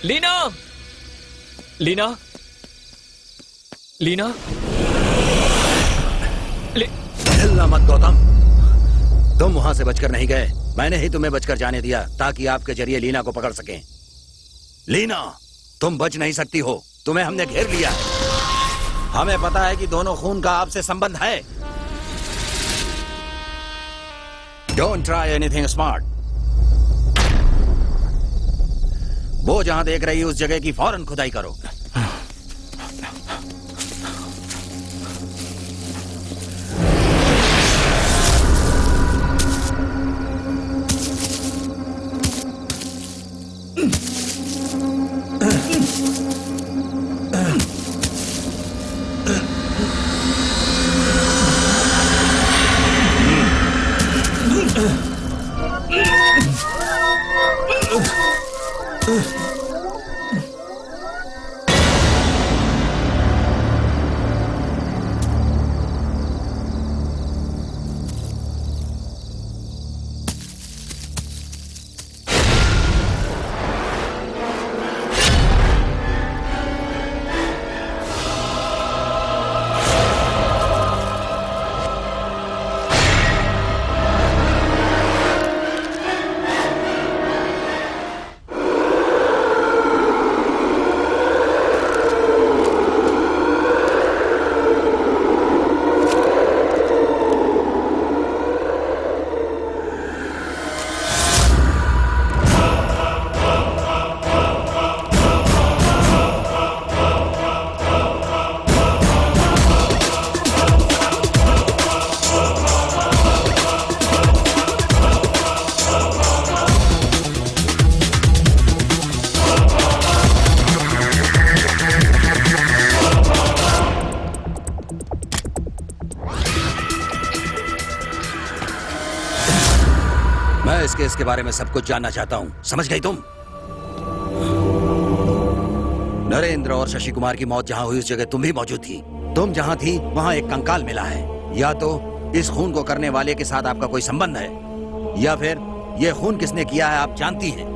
लीना, लीना, लीना, हिलना मत गौतम, तुम वहां से बचकर नहीं गए, मैंने ही तुम्हें बचकर जाने दिया ताकि आपके जरिए लीना को पकड़ सकें। लीना, तुम बच नहीं सकती हो, तुम्हें हमने घेर लिया है। हमें पता है कि दोनों खून का आपसे संबंध है। Don't try anything smart. वो जहां देख रही है उस जगह की फौरन खुदाई करो। मैं इस केस के बारे में सब कुछ जानना चाहता हूं, समझ गई तुम? नरेंद्र और शशि कुमार की मौत जहां हुई उस जगह तुम भी मौजूद थी। तुम जहां थी वहां एक कंकाल मिला है। या तो इस खून को करने वाले के साथ आपका कोई संबंध है, या फिर ये खून किसने किया है आप जानती हैं,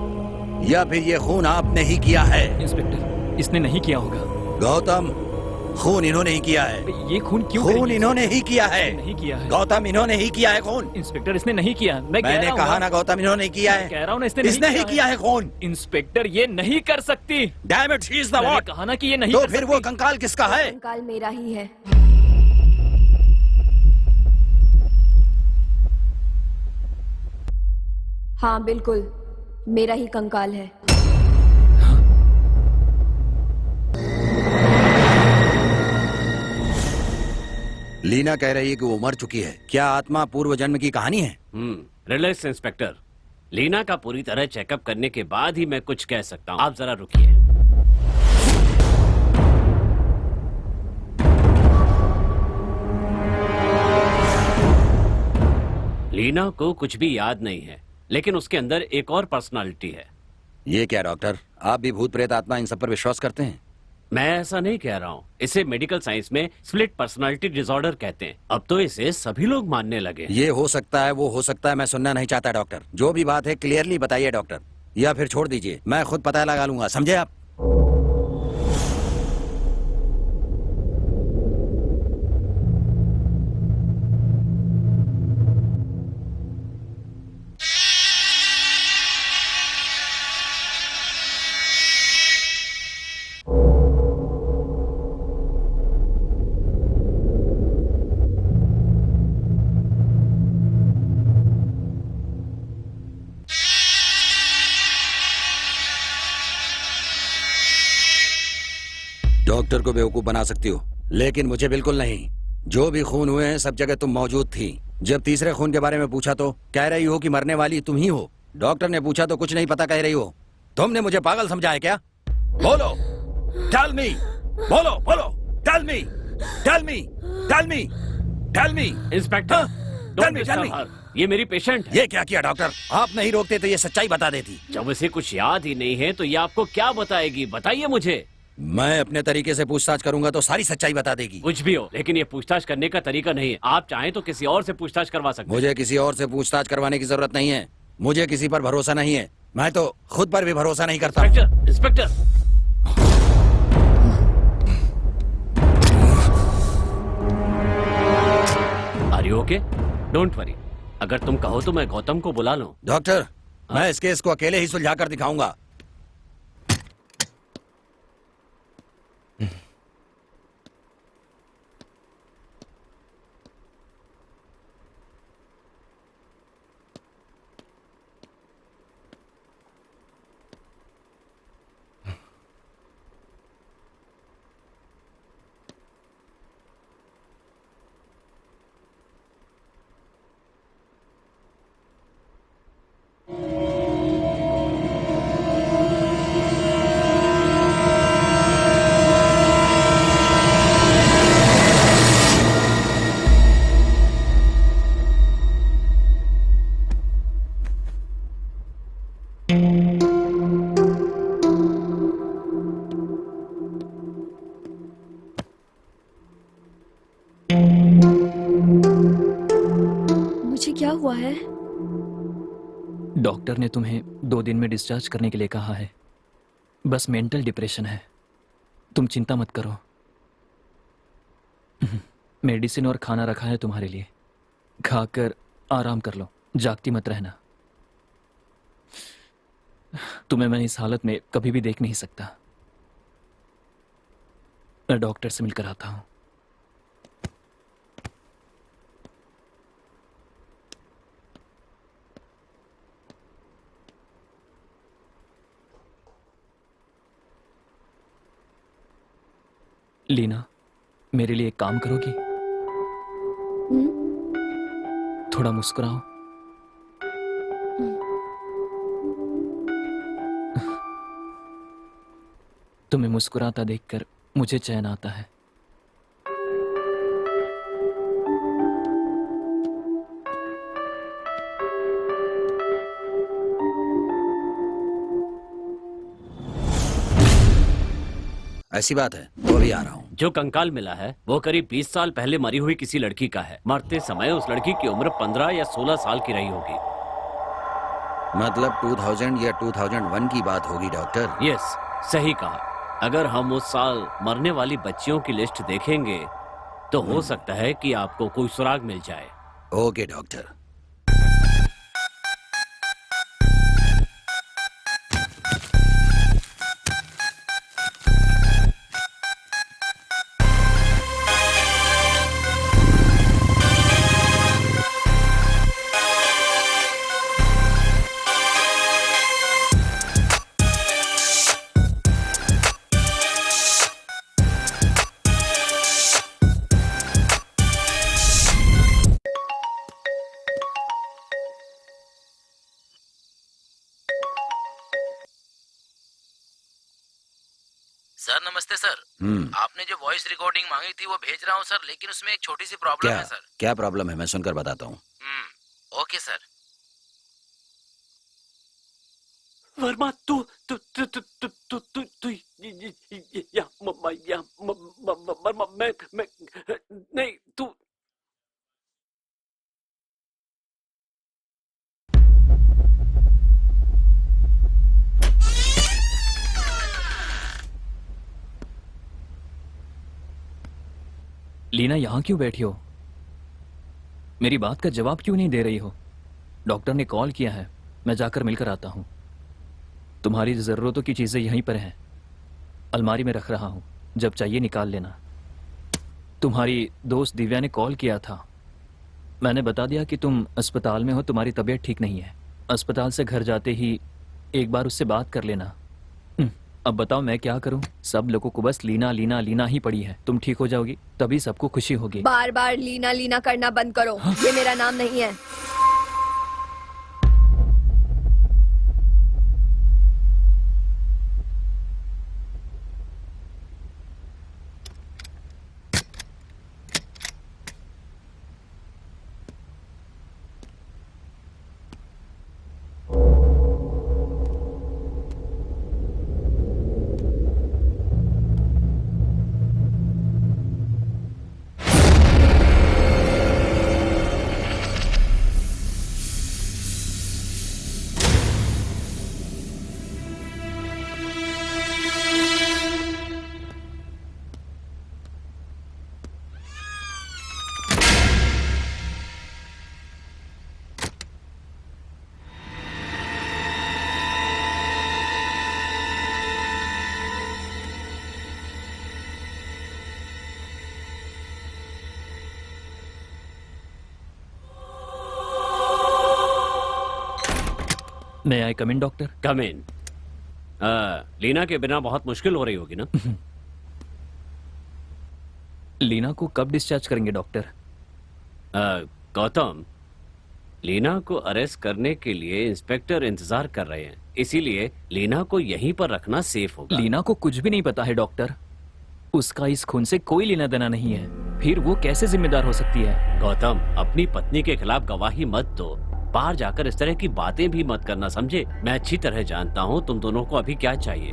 या फिर ये खून आपने ही किया है। इंस्पेक्टर, इसने नहीं किया होगा। गौतम, खून इन्होंने ही किया है। ये खून क्यों खून करेंगे? इन्होंने ही किया है। नहीं किया है। गौतम, इन्होंने ही किया है खून। इंस्पेक्टर, इसने नहीं किया। मैंने कहा ना गौतम, इन्होंने किया है। कह रहा हूँ ना, इसने ही किया है खून। इंस्पेक्टर, ये नहीं कर सकती। Damn it, she is the मैंने व्हाट? कहा ना कि ये नहीं तो कर फिर सकती। वो कंकाल किसका है? कंकाल मेरा ही है। हाँ बिल्कुल, मेरा ही कंकाल है। लीना कह रही है कि वो मर चुकी है। क्या आत्मा पूर्व जन्म की कहानी है? रिलैक्स इंस्पेक्टर, लीना का पूरी तरह चेकअप करने के बाद ही मैं कुछ कह सकता हूँ। आप जरा रुकिए। लीना को कुछ भी याद नहीं है, लेकिन उसके अंदर एक और पर्सनालिटी है। ये क्या डॉक्टर, आप भी भूत प्रेत आत्मा इन सब पर विश्वास करते हैं? मैं ऐसा नहीं कह रहा हूँ। इसे मेडिकल साइंस में स्प्लिट पर्सनालिटी डिसऑर्डर कहते हैं। अब तो इसे सभी लोग मानने लगे हैं। ये हो सकता है, वो हो सकता है, मैं सुनना नहीं चाहता डॉक्टर। जो भी बात है क्लियरली बताइए डॉक्टर, या फिर छोड़ दीजिए, मैं खुद पता लगा लूंगा, समझे आप? डॉक्टर को बेवकूफ बना सकती हो, लेकिन मुझे बिल्कुल नहीं। जो भी खून हुए हैं सब जगह तुम मौजूद थी। जब तीसरे खून के बारे में पूछा तो कह रही हो कि मरने वाली तुम ही हो। डॉक्टर ने पूछा तो कुछ नहीं पता कह रही हो। तुमने मुझे पागल समझा है क्या? बोलो, टेल मी, बोलो बोलो, tell me, tell me, tell me, tell me. Inspector, Tell don't me, tell me. Disturb her. ये मेरी पेशेंट है। ये क्या किया डॉक्टर? आप नहीं रोकते तो ये सच्चाई बता देती। जब इसे कुछ याद ही नहीं है तो ये आपको क्या बताएगी? बताइए मुझे। मैं अपने तरीके से पूछताछ करूंगा तो सारी सच्चाई बता देगी। कुछ भी हो, लेकिन ये पूछताछ करने का तरीका नहीं है। आप चाहें तो किसी और से पूछताछ करवा सकते हैं। मुझे किसी और से पूछताछ करवाने की जरूरत नहीं है। मुझे किसी पर भरोसा नहीं है। मैं तो खुद पर भी भरोसा नहीं करता। Inspector, inspector. Are you okay? Don't worry. अगर तुम कहो तो मैं गौतम को बुला लूं। डॉक्टर, मैं इस केस को अकेले ही सुलझा कर दिखाऊंगा। मुझे क्या हुआ है? डॉक्टर ने तुम्हें 2 दिन में डिस्चार्ज करने के लिए कहा है। बस मेंटल डिप्रेशन है, तुम चिंता मत करो। मेडिसिन और खाना रखा है तुम्हारे लिए, खाकर आराम कर लो, जागती मत रहना। तुम्हें मैं इस हालत में कभी भी देख नहीं सकता। मैं डॉक्टर से मिलकर आता हूं। लीना, मेरे लिए एक काम करोगी? थोड़ा मुस्कुराओ। तुम्हें मुस्कुराता देखकर मुझे चैन आता है। ऐसी बात है तो अभी आ रहा हूँ। जो कंकाल मिला है वो करीब 20 साल पहले मरी हुई किसी लड़की का है। मरते समय उस लड़की की उम्र 15 या 16 साल की रही होगी। मतलब 2000 या 2001 की बात होगी डॉक्टर। यस, सही कहा। अगर हम उस साल मरने वाली बच्चियों की लिस्ट देखेंगे तो हो सकता है कि आपको कोई सुराग मिल जाए। Okay doctor. सर नमस्ते सर। आपने जो वॉइस रिकॉर्डिंग मांगी थी वो भेज रहा हूँ सर, लेकिन उसमें एक छोटी सी प्रॉब्लम क्या है सर। क्या प्रॉब्लम है? मैं सुनकर बताता हूँ। Okay sir. वर्मा, तू तू तू तू तू तू तू तू या वर्मा, मैं नहीं, तू लीना, यहाँ क्यों बैठी हो? मेरी बात का जवाब क्यों नहीं दे रही हो? डॉक्टर ने कॉल किया है, मैं जाकर मिलकर आता हूँ। तुम्हारी ज़रूरतों की चीज़ें यहीं पर हैं, अलमारी में रख रहा हूँ, जब चाहिए निकाल लेना। तुम्हारी दोस्त दिव्या ने कॉल किया था, मैंने बता दिया कि तुम अस्पताल में हो, तुम्हारी तबीयत ठीक नहीं है। अस्पताल से घर जाते ही एक बार उससे बात कर लेना। अब बताओ मैं क्या करूं? सब लोगों को बस लीना लीना लीना ही पड़ी है। तुम ठीक हो जाओगी तभी सबको खुशी होगी। बार बार लीना लीना करना बंद करो, ये मेरा नाम नहीं है। मैं आई कम इन डॉक्टर? कम इन। लीना के बिना बहुत मुश्किल हो रही होगी ना? लीना को कब डिस्चार्ज करेंगे डॉक्टर? गौतम, लीना को अरेस्ट करने के लिए इंस्पेक्टर इंतजार कर रहे हैं, इसीलिए लीना को यहीं पर रखना सेफ होगा। लीना को कुछ भी नहीं पता है डॉक्टर। उसका इस खून से कोई लेना देना नहीं है, फिर वो कैसे जिम्मेदार हो सकती है? गौतम, अपनी पत्नी के खिलाफ गवाही मत दो। बाहर जाकर इस तरह की बातें भी मत करना, समझे? मैं अच्छी तरह जानता हूँ तुम दोनों को अभी क्या चाहिए।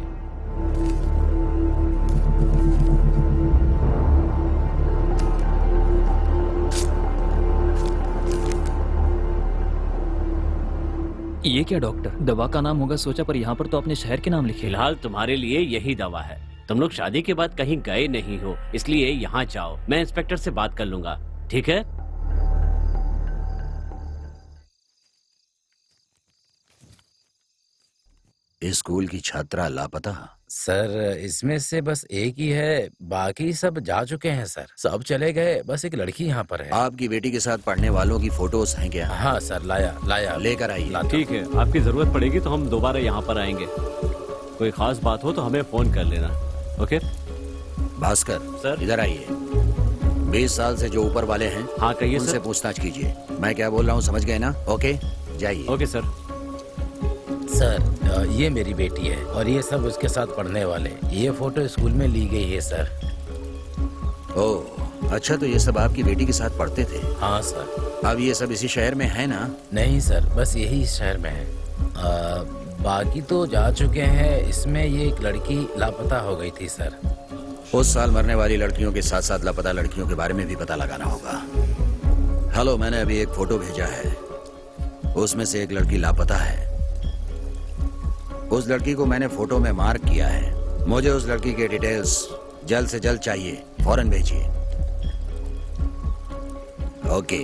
ये क्या डॉक्टर? दवा का नाम होगा सोचा, पर यहाँ पर तो अपने शहर के नाम लिखे। फिलहाल तुम्हारे लिए यही दवा है। तुम लोग शादी के बाद कहीं गए नहीं हो, इसलिए यहाँ जाओ। मैं इंस्पेक्टर से बात कर लूंगा, ठीक है? इस स्कूल की छात्रा लापता। सर इसमें से बस एक ही है, बाकी सब जा चुके हैं सर। सब चले गए, बस एक लड़की यहाँ पर है। आपकी बेटी के साथ पढ़ने वालों की फोटोज हैं क्या? हाँ सर, लाया लेकर आइए। ठीक है, आपकी जरूरत पड़ेगी तो हम दोबारा यहाँ पर आएंगे। कोई खास बात हो तो हमें फोन कर लेना, ओके? भास्कर सर। इधर आइए। 20 साल से जो ऊपर वाले हैं, हाँ कहिए उनसे सर। पूछताछ कीजिए। मैं क्या बोल रहा हूँ समझ गए ना? ओके जाइए। Okay sir. सर ये मेरी बेटी है और ये सब उसके साथ पढ़ने वाले। ये फोटो स्कूल में ली गई है सर। ओह अच्छा, तो ये सब आपकी बेटी के साथ पढ़ते थे? हाँ सर। अब ये सब इसी शहर में है ना? नहीं सर, बस यही इस शहर में है। बाकी तो जा चुके हैं। इसमें ये एक लड़की लापता हो गई थी सर। उस साल मरने वाली लड़कियों के साथ साथ लापता लड़कियों के बारे में भी पता लगाना होगा। हेलो, मैंने अभी एक फोटो भेजा है, उसमें से एक लड़की लापता है। उस लड़की को मैंने फोटो में मार्क किया है। मुझे उस लड़की के डिटेल्स जल्द से जल्द चाहिए, फौरन भेजिए। Okay.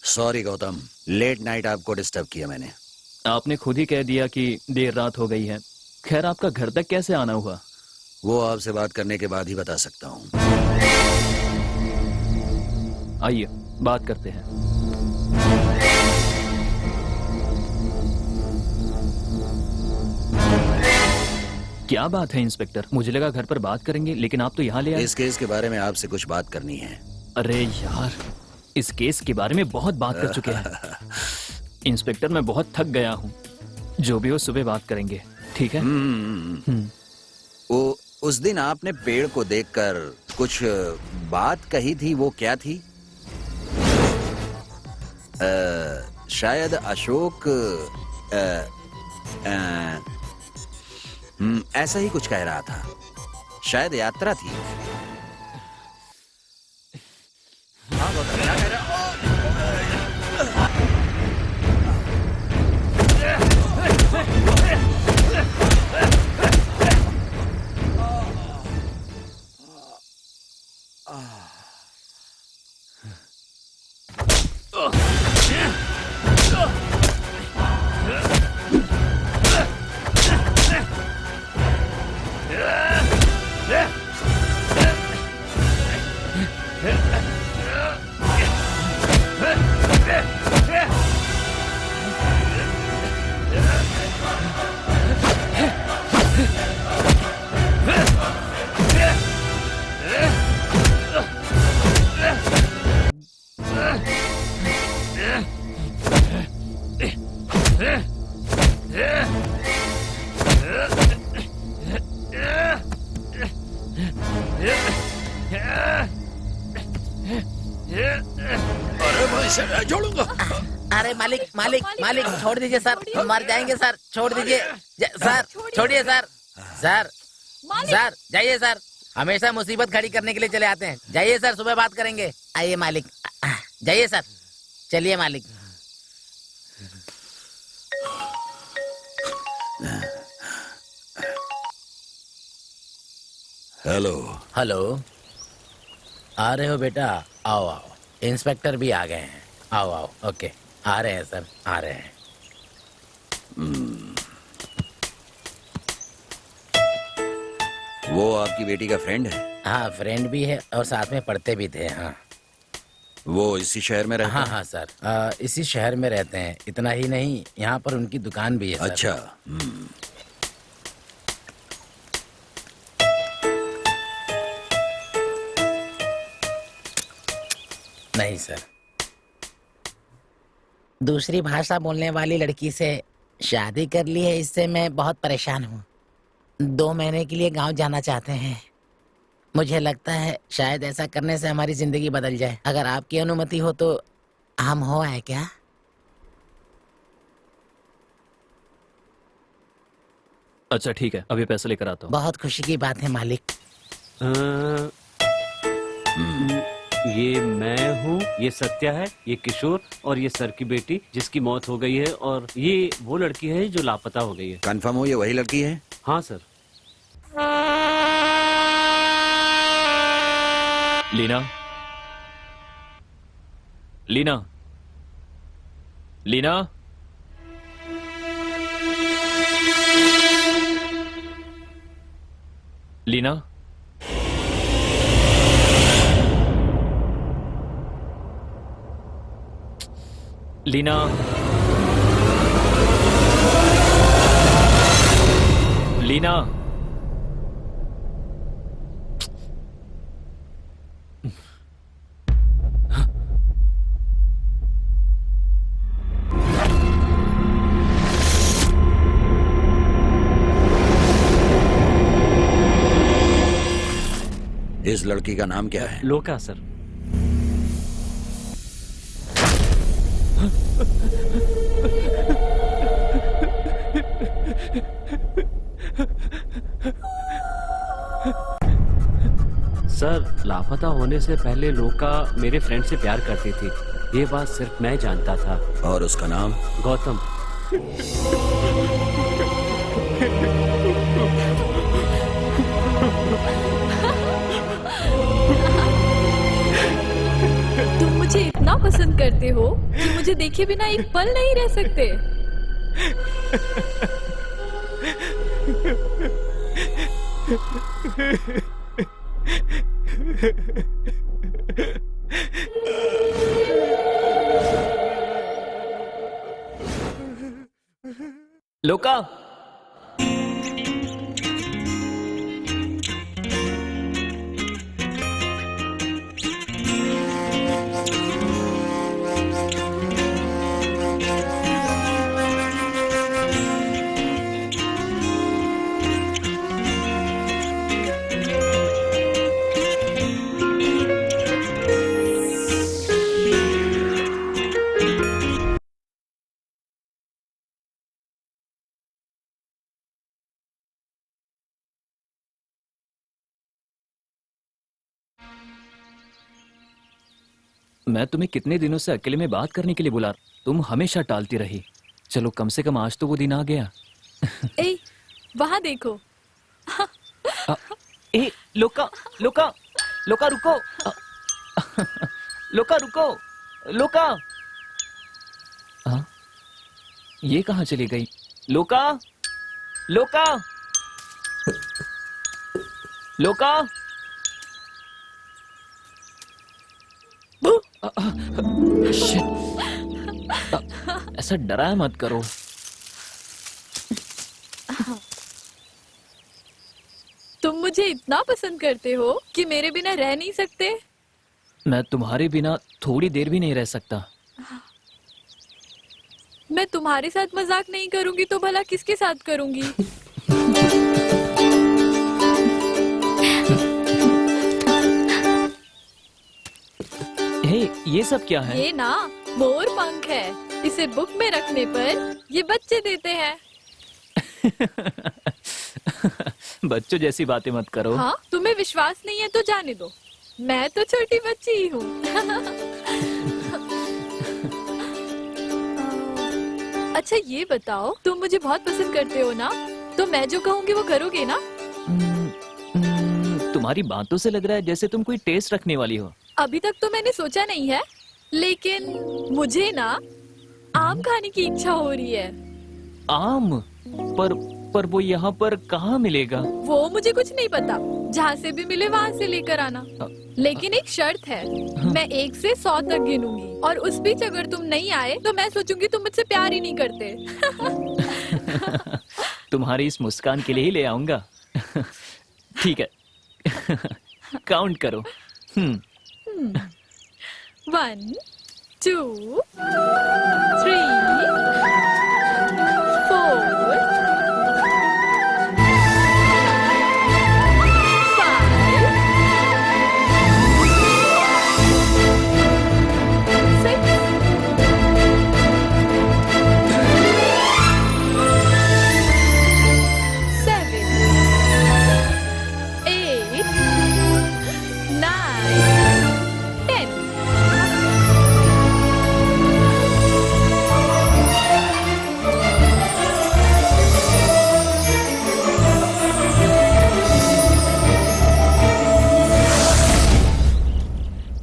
Sorry Gautam, late night आपको डिस्टर्ब किया मैंने। आपने खुद ही कह दिया कि देर रात हो गई है। खैर, आपका घर तक कैसे आना हुआ? वो आपसे बात करने के बाद ही बता सकता हूँ। आइए बात करते हैं। क्या बात है इंस्पेक्टर? मुझे लगा घर पर बात करेंगे, लेकिन आप तो यहाँ ले आए। इस केस के बारे में आपसे कुछ बात करनी है। अरे यार, इस केस के बारे में बहुत बात कर चुके हैं। इंस्पेक्टर मैं बहुत थक गया हूँ। जो भी हो सुबह बात करेंगे, ठीक है? वो उस दिन आपने पेड़ को देखकर कुछ बात कही थी, वो क्या थी? शायद अशोक ऐसा ही कुछ कह रहा था। शायद यात्रा थी। हाँ, क्या कह रहा? मालिक मालिक मालिक छोड़ दीजिए सर, हम मर जाएंगे सर, छोड़ दीजिए सर, छोड़िए सर। सर सर जाइए सर, हमेशा मुसीबत खड़ी करने के लिए चले आते हैं। जाइए सर, सुबह बात करेंगे। आइए मालिक, जाइए सर, चलिए मालिक। हेलो। हेलो, आ रहे हो बेटा? आओ आओ, इंस्पेक्टर भी आ गए हैं। आओ आओ, ओके, आ रहे हैं सर, आ रहे हैं। वो आपकी बेटी का फ्रेंड है? हाँ, फ्रेंड भी है और साथ में पढ़ते भी थे। हाँ वो इसी शहर में रहता हाँ है? हाँ सर, इसी शहर में रहते हैं। इतना ही नहीं, यहाँ पर उनकी दुकान भी है सर। अच्छा। नहीं सर, दूसरी भाषा बोलने वाली लड़की से शादी कर ली है, इससे मैं बहुत परेशान हूँ। 2 महीने के लिए गांव जाना चाहते हैं। मुझे लगता है शायद ऐसा करने से हमारी जिंदगी बदल जाए। अगर आपकी अनुमति हो तो हम हो आए क्या? अच्छा ठीक है, अभी पैसे लेकर आता हूँ। बहुत खुशी की बात है मालिक। ये मैं हूँ, ये सत्या है, ये किशोर और ये सर की बेटी जिसकी मौत हो गई है, और ये वो लड़की है जो लापता हो गई है। कंफर्म हो ये वही लड़की है? हाँ सर। लीना, लीना, लीना, लीना, लीना, लीना, इस लड़की का नाम क्या है? लोका सर। सर, लापता होने से पहले लोका मेरे फ्रेंड से प्यार करती थी। ये बात सिर्फ मैं जानता था। और उसका नाम? गौतम। तुम मुझे इतना पसंद करते हो कि मुझे देखे बिना एक पल नहीं रह सकते। लोका, मैं तुम्हें कितने दिनों से अकेले में बात करने के लिए बुला, तुम हमेशा टालती रही। चलो कम से कम आज तो वो दिन आ गया। ए, वहाँ देखो। ए, लोका, लोका, लोका रुको। लोका रुको, लोका। हाँ, ये कहाँ चली गई? लोका, लोका, लोका। शिट, ऐसा डराया मत करो। तुम मुझे इतना पसंद करते हो कि मेरे बिना रह नहीं सकते। मैं तुम्हारे बिना थोड़ी देर भी नहीं रह सकता। मैं तुम्हारे साथ मजाक नहीं करूंगी तो भला किसके साथ करूंगी? हे, ये सब क्या है? ये ना मोर पंख है। इसे बुक में रखने पर ये बच्चे देते हैं। बच्चों जैसी बातें मत करो। हाँ, तुम्हें विश्वास नहीं है तो जाने दो, मैं तो छोटी बच्ची ही हूँ। अच्छा ये बताओ, तुम मुझे बहुत पसंद करते हो ना? तो मैं जो कहूँगी वो करोगे ना? तुम्हारी बातों से लग रहा है जैसे तुम कोई टेस्ट रखने वाली हो। अभी तक तो मैंने सोचा नहीं है, लेकिन मुझे ना आम खाने की इच्छा हो रही है। आम? पर वो यहाँ पर कहाँ मिलेगा? वो मुझे कुछ नहीं पता, जहाँ से भी मिले वहाँ से लेकर आना। लेकिन एक शर्त है, मैं 1 से 100 तक गिनूंगी और उस बीच अगर तुम नहीं आए तो मैं सोचूंगी तुम मुझसे प्यार ही नहीं करते। तुम्हारी इस मुस्कान के लिए ही ले आऊंगा। ठीक है। काउंट करो। 1, 2, 3, 4,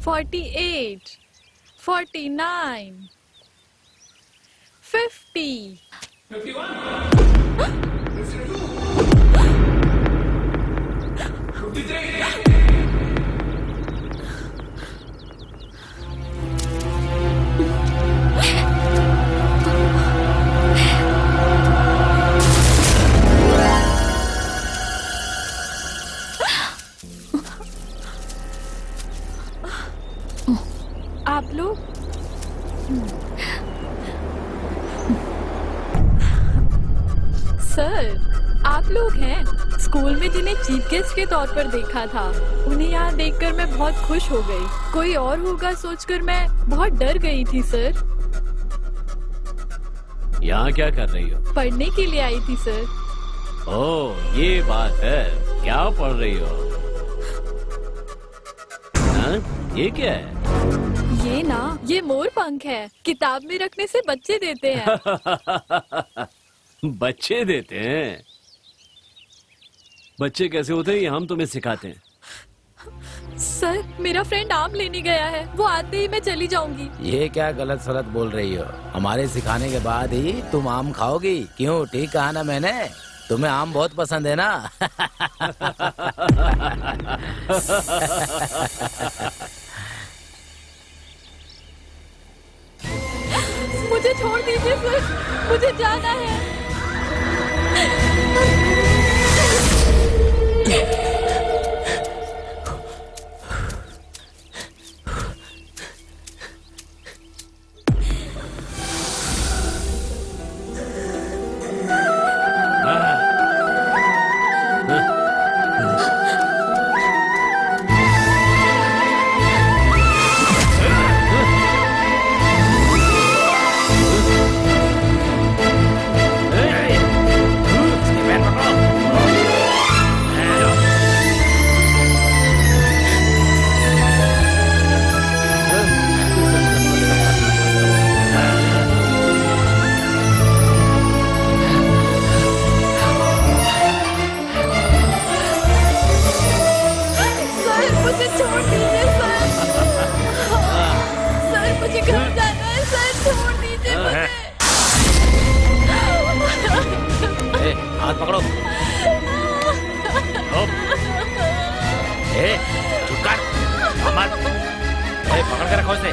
48, 49, 50. आप लोग सर, आप लोग हैं स्कूल में जिन्हें चीफ गेस्ट के तौर पर देखा था। उन्हें यहाँ देखकर मैं बहुत खुश हो गई। कोई और होगा सोचकर मैं बहुत डर गई थी सर। यहाँ क्या कर रही हो? पढ़ने के लिए आई थी सर। ओह, ये बात है। क्या पढ़ रही हो? हाँ? ये क्या है? ये ना, ये मोर पंख है। किताब में रखने से बच्चे देते हैं। बच्चे देते हैं? बच्चे कैसे होते हैं ये हम तुम्हें सिखाते हैं। सर, मेरा फ्रेंड आम लेने गया है, वो आते ही मैं चली जाऊंगी। ये क्या गलत सलत बोल रही हो? हमारे सिखाने के बाद ही तुम आम खाओगी। क्यों, ठीक कहा ना मैंने? तुम्हें आम बहुत पसंद है ना? मुझे छोड़ दीजिए सर, मुझे जाना है। हाथ पकड़ो। चुप कर, मत। पकड़ के रखो इसे।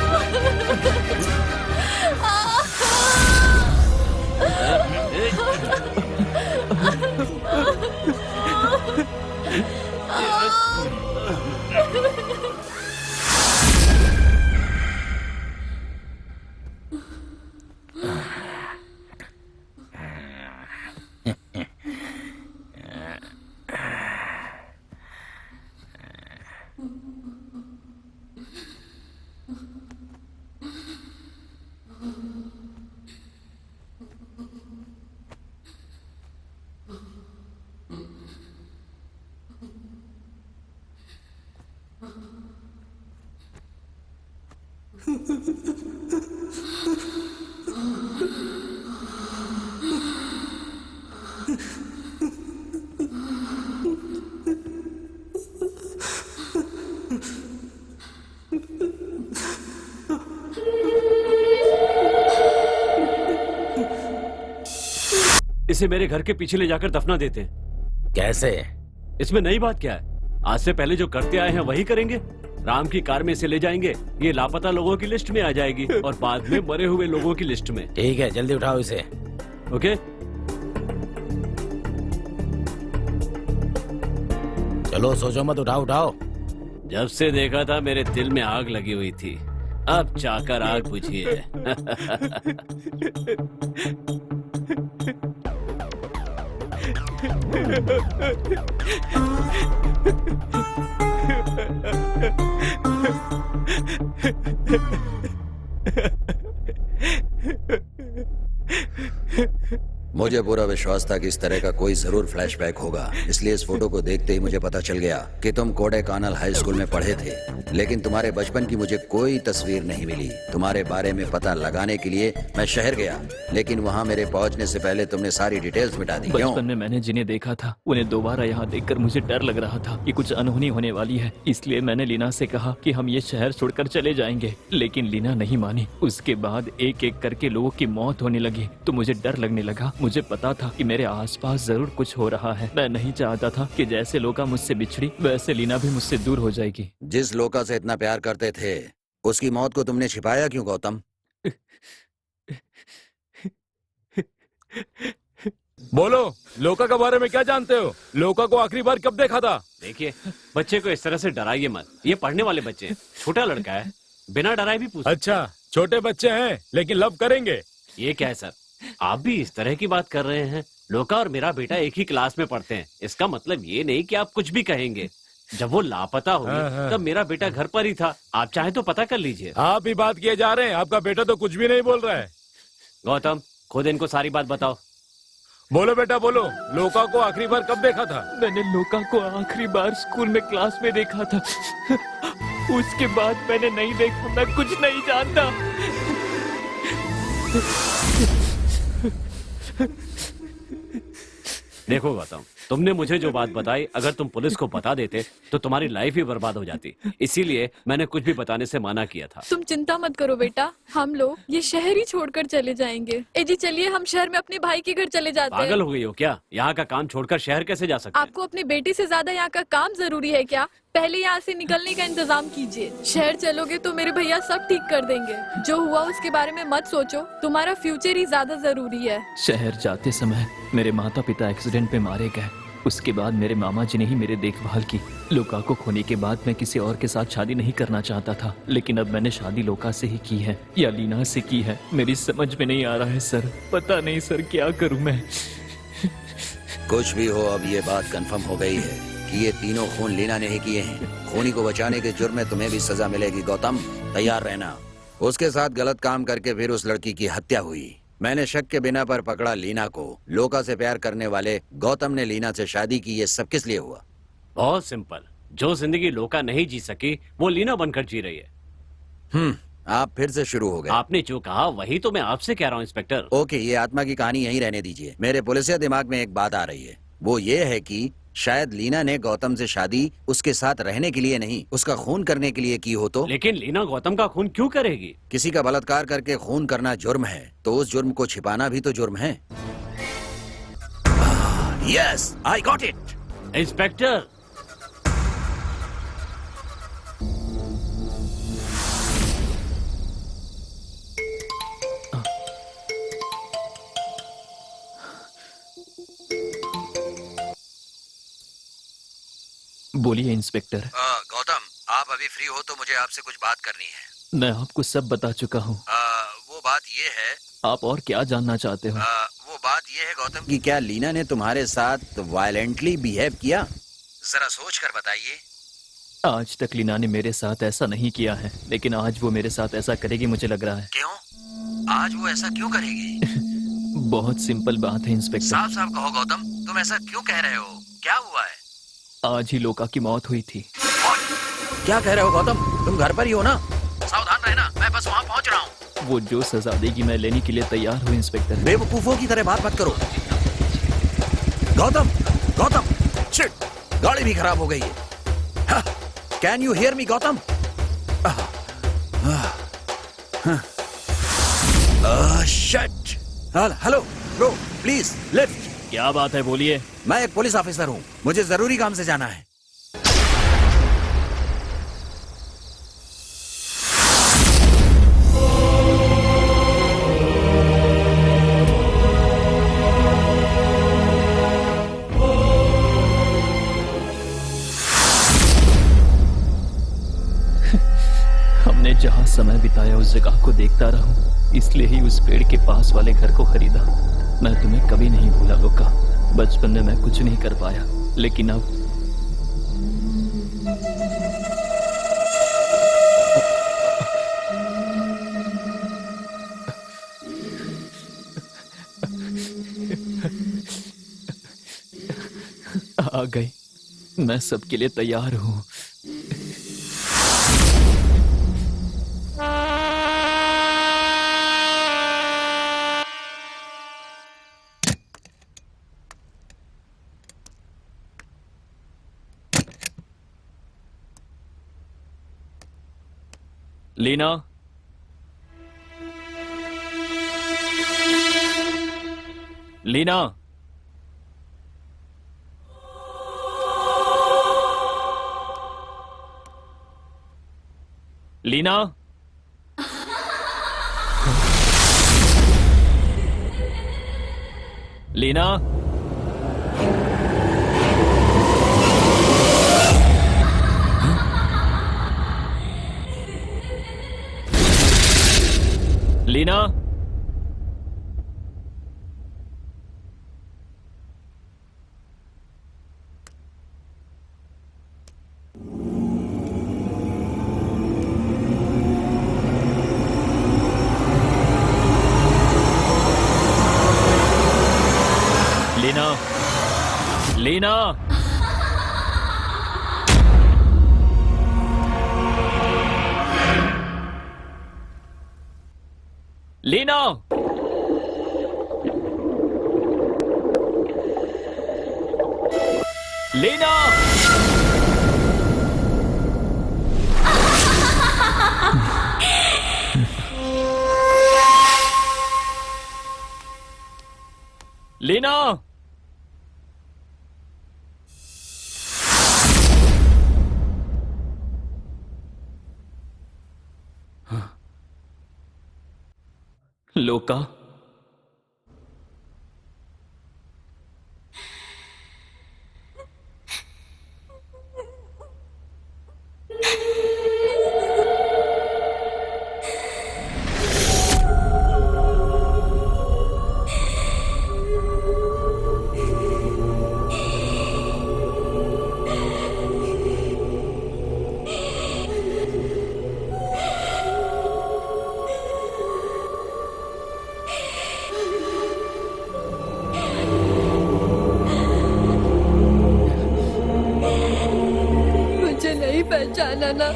इसे मेरे घर के पीछे ले जाकर दफना देते हैं। कैसे? इसमें नई बात क्या है? आज से पहले जो करते आए हैं वही करेंगे। राम की कार में इसे ले जाएंगे, ये लापता लोगों की लिस्ट में आ जाएगी और बाद में मरे हुए लोगों की लिस्ट में। ठीक है, जल्दी उठाओ इसे। ओके? चलो सोचो मत, उठाओ उठाओ। जब से देखा था मेरे दिल में आग लगी हुई थी, अब चाकर आग बुझी है। मुझे पूरा विश्वास था कि इस तरह का कोई जरूर फ्लैशबैक होगा, इसलिए इस फोटो को देखते ही मुझे पता चल गया कि तुम कोडाईकनाल हाई स्कूल में पढ़े थे, लेकिन तुम्हारे बचपन की मुझे कोई तस्वीर नहीं मिली। तुम्हारे बारे में पता लगाने के लिए मैं शहर गया, लेकिन वहाँ मेरे पहुँचने से पहले तुमने सारी डिटेल्स मिटा दी। क्यों? बचपन में मैंने जिन्हें देखा था उन्हें दोबारा यहाँ देखकर मुझे डर लग रहा था कि कुछ अनहोनी होने वाली है, इसलिए मैंने लीना से कहा कि हम ये शहर छोड़कर चले जाएंगे, लेकिन लीना नहीं मानी। उसके बाद एक एक करके लोगों की मौत होने लगी तो मुझे डर लगने लगा। मुझे पता था कि मेरे आसपास जरूर कुछ हो रहा है। मैं नहीं चाहता था कि जैसे लोका मुझसे बिछड़ी वैसे लीना भी मुझसे दूर हो जाएगी। जिस लोका से इतना प्यार करते थे उसकी मौत को तुमने छिपाया क्यों गौतम? बोलो, लोका के बारे में क्या जानते हो? लोका को आखिरी बार कब देखा था? देखिए, बच्चे को इस तरह से डराइए मत। ये पढ़ने वाले बच्चे हैं, छोटा लड़का है, बिना डराए भी पूछ। अच्छा, छोटे बच्चे हैं लेकिन लव करेंगे। ये क्या है सर, आप भी इस तरह की बात कर रहे हैं? लोका और मेरा बेटा एक ही क्लास में पढ़ते हैं, इसका मतलब ये नहीं कि आप कुछ भी कहेंगे। जब वो लापता हुई तब मेरा बेटा घर पर ही था, आप चाहे तो पता कर लीजिए। आप ही बात किए जा रहे हैं, आपका बेटा तो कुछ भी नहीं बोल रहा है। गौतम, खुद इनको सारी बात बताओ। बोलो बेटा बोलो, लोका को आखिरी बार कब देखा था? मैंने लोका को आखिरी बार स्कूल में क्लास में देखा था। उसके बाद मैंने नहीं देखा, मैं कुछ नहीं जानता। देखो गौतम, तुमने मुझे जो बात बताई, अगर तुम पुलिस को बता देते तो तुम्हारी लाइफ ही बर्बाद हो जाती, इसीलिए मैंने कुछ भी बताने से मना किया था। तुम चिंता मत करो बेटा, हम लोग ये शहर ही छोड़कर चले जाएंगे। ए जी चलिए, हम शहर में अपने भाई के घर चले जाते हैं। पागल हो गई हो क्या? यहाँ का काम छोड़कर शहर कैसे जा सकते हैं? आपको अपनी बेटी से ज्यादा यहाँ का काम जरूरी है क्या? पहले यहाँ से निकलने का इंतजाम कीजिए। शहर चलोगे तो मेरे भैया सब ठीक कर देंगे। जो हुआ उसके बारे में मत सोचो, तुम्हारा फ्यूचर ही ज्यादा जरूरी है। शहर जाते समय मेरे माता पिता एक्सीडेंट में मारे गए। उसके बाद मेरे मामा जी ने ही मेरी देखभाल की। लोका को खोने के बाद मैं किसी और के साथ शादी नहीं करना चाहता था, लेकिन अब मैंने शादी लोका से ही की है या लीना से की है, मेरी समझ में नहीं आ रहा है सर। पता नहीं सर क्या करूं मैं। कुछ भी हो, अब ये बात कंफर्म हो गई है कि ये तीनों खून लीना ने ही किए हैं। खूनी को बचाने के जुर्म में तुम्हें भी सजा मिलेगी गौतम, तैयार रहना। उसके साथ गलत काम करके फिर उस लड़की की हत्या हुई। मैंने शक के बिना पर पकड़ा लीना को। लोका से प्यार करने वाले गौतम ने लीना से शादी की, ये सब किस लिए हुआ? बहुत सिंपल, जो जिंदगी लोका नहीं जी सकी वो लीना बनकर जी रही है। आप फिर से शुरू हो गए। आपने जो कहा वही तो मैं आपसे कह रहा हूँ इंस्पेक्टर। ओके, ये आत्मा की कहानी यहीं रहने दीजिए। मेरे पुलिसिया दिमाग में एक बात आ रही है, वो ये है कि शायद लीना ने गौतम से शादी उसके साथ रहने के लिए नहीं, उसका खून करने के लिए की हो तो। लेकिन लीना गौतम का खून क्यों करेगी? किसी का बलात्कार करके खून करना जुर्म है, तो उस जुर्म को छिपाना भी तो जुर्म है। Yes, I got it. Inspector, बोलिए इंस्पेक्टर। गौतम, आप अभी फ्री हो तो मुझे आपसे कुछ बात करनी है। मैं आपको सब बता चुका हूँ। वो बात ये है। आप और क्या जानना चाहते हो? वो बात ये है गौतम कि क्या लीना ने तुम्हारे साथ वायलेंटली बिहेव किया? जरा सोच कर बताइए। आज तक लीना ने मेरे साथ ऐसा नहीं किया है, लेकिन आज वो मेरे साथ ऐसा करेगी मुझे लग रहा है। क्यों? आज वो ऐसा क्यों करेगी? बहुत सिंपल बात है इंस्पेक्टर। साफ साफ कहो गौतम, तुम ऐसा क्यों कह रहे हो? क्या हुआ है? आज ही लोका की मौत हुई थी। क्या कह रहे हो गौतम? तुम घर पर ही हो ना? सावधान रहना, मैं बस वहाँ वो जो सजा देगी मैं लेने के लिए तैयार हूँ इंस्पेक्टर। बेवकूफों की तरह बात मत करो। गौतम, गौतम, शिट, गाड़ी भी खराब हो गई है। Can you hear me Gautam? Shit. Hello bro, please lift. क्या बात है, बोलिए। मैं एक पुलिस ऑफिसर हूँ, मुझे जरूरी काम से जाना है। हमने जहाँ समय बिताया उस जगह को देखता रहूं, इसलिए ही उस पेड़ के पास वाले घर को खरीदा। मैं तुम्हें कभी नहीं भूला लोका। बचपन में मैं कुछ नहीं कर पाया, लेकिन अब आ गई। मैं सबके लिए तैयार हूँ। लीना, लीना, लीना, लीना, लीना, लीना, लीना, लीना, लीना, लीना, लोका, मुझे नहीं पहचाना ना?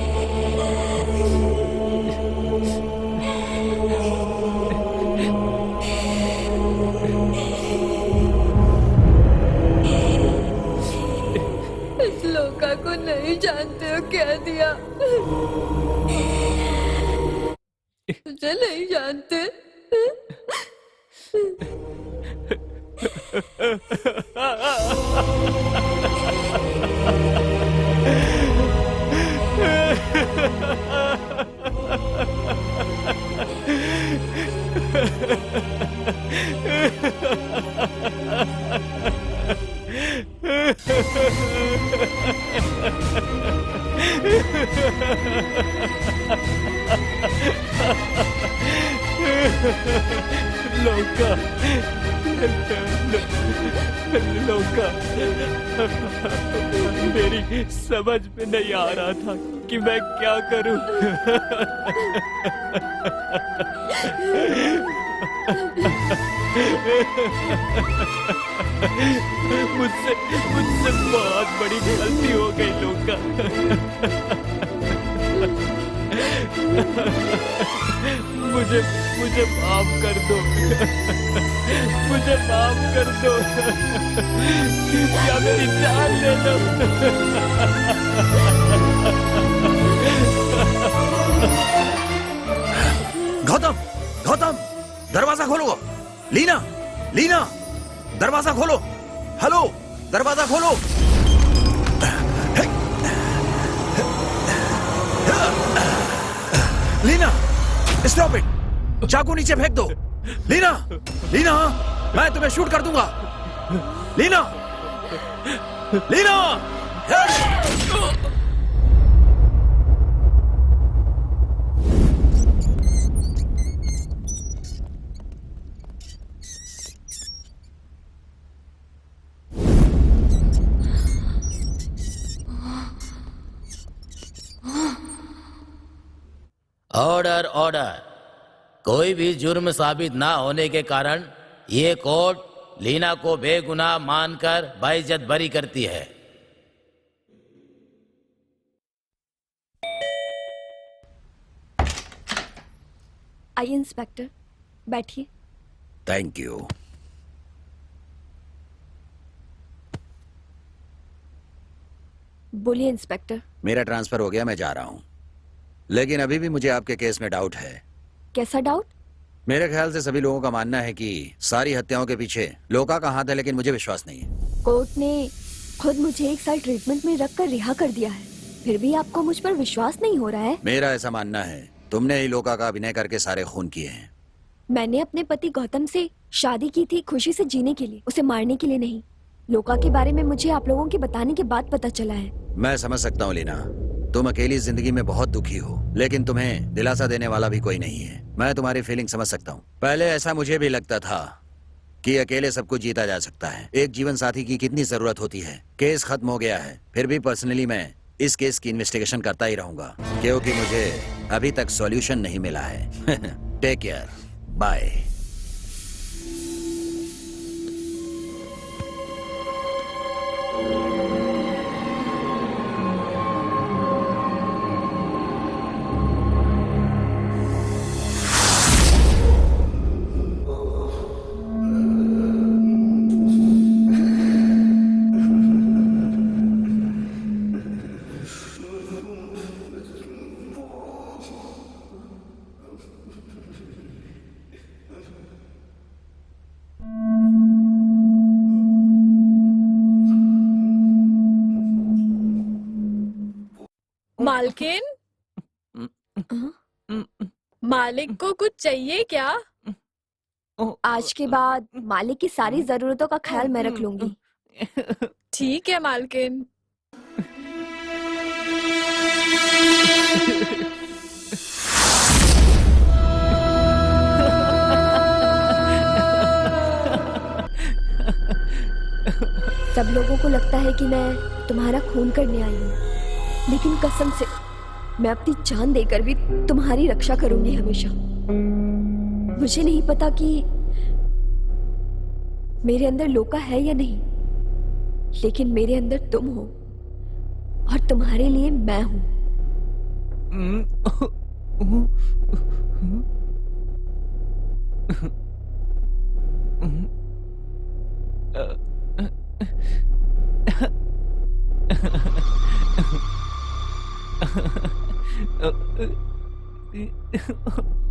इस लोका को नहीं जानते हो क्या दिया? मुझे नहीं जानते। लोका, लोका, मेरी समझ में नहीं आ रहा था कि मैं क्या करूं। मुझसे मुझसे बहुत बड़ी गलती हो गई लोका। मुझे मुझे माफ कर दो। मुझे माफ कर दो या मेरी जान ले लो। गौतम, गौतम, दरवाजा खोलो। लीना, लीना, दरवाजा खोलो। हेलो, दरवाजा खोलो। Leena, stop it. चाकू नीचे फेंक दो। लीना, लीना, मैं तुम्हें शूट कर दूंगा। लीना, लीना। Order, order. कोई भी जुर्म साबित ना होने के कारण ये कोर्ट लीना को बेगुनाह मानकर बाइज्जत बरी करती है। आइए इंस्पेक्टर, बैठिए। Thank you. बोलिए इंस्पेक्टर। मेरा ट्रांसफर हो गया, मैं जा रहा हूं। लेकिन अभी भी मुझे आपके केस में डाउट है। कैसा डाउट? मेरे ख्याल से सभी लोगों का मानना है कि सारी हत्याओं के पीछे लोका का हाथ है, लेकिन मुझे विश्वास नहीं है। कोर्ट ने खुद मुझे 1 साल ट्रीटमेंट में रख कर रिहा कर दिया है, फिर भी आपको मुझ पर विश्वास नहीं हो रहा है? मेरा ऐसा मानना है तुमने ही लोका का अभिनय करके सारे खून किए हैं। मैंने अपने पति गौतम से शादी की थी खुशी से जीने के लिए, उसे मारने के लिए नहीं। लोका के बारे में मुझे आप लोगों के बताने के बाद पता चला है। मैं समझ सकता हूँ लीना, तुम अकेली जिंदगी में बहुत दुखी हो, लेकिन तुम्हें दिलासा देने वाला भी कोई नहीं है। मैं तुम्हारी फीलिंग समझ सकता हूँ। पहले ऐसा मुझे भी लगता था कि अकेले सब कुछ जीता जा सकता है। एक जीवन साथी की कितनी जरूरत होती है। केस खत्म हो गया है, फिर भी पर्सनली मैं इस केस की इन्वेस्टिगेशन करता ही रहूंगा, क्योंकि मुझे अभी तक सॉल्यूशन नहीं मिला है। Take care, bye. मालकिन, मालिक को कुछ चाहिए क्या? आज के बाद मालिक की सारी जरूरतों का ख्याल मैं रख लूंगी। ठीक है मालकिन। सब लोगों को लगता है कि मैं तुम्हारा खून करने आई हूँ, लेकिन कसम से मैं अपनी जान देकर भी तुम्हारी रक्षा करूंगी हमेशा। मुझे नहीं पता कि मेरे अंदर लोका है या नहीं, लेकिन मेरे अंदर तुम हो और तुम्हारे लिए मैं हूं।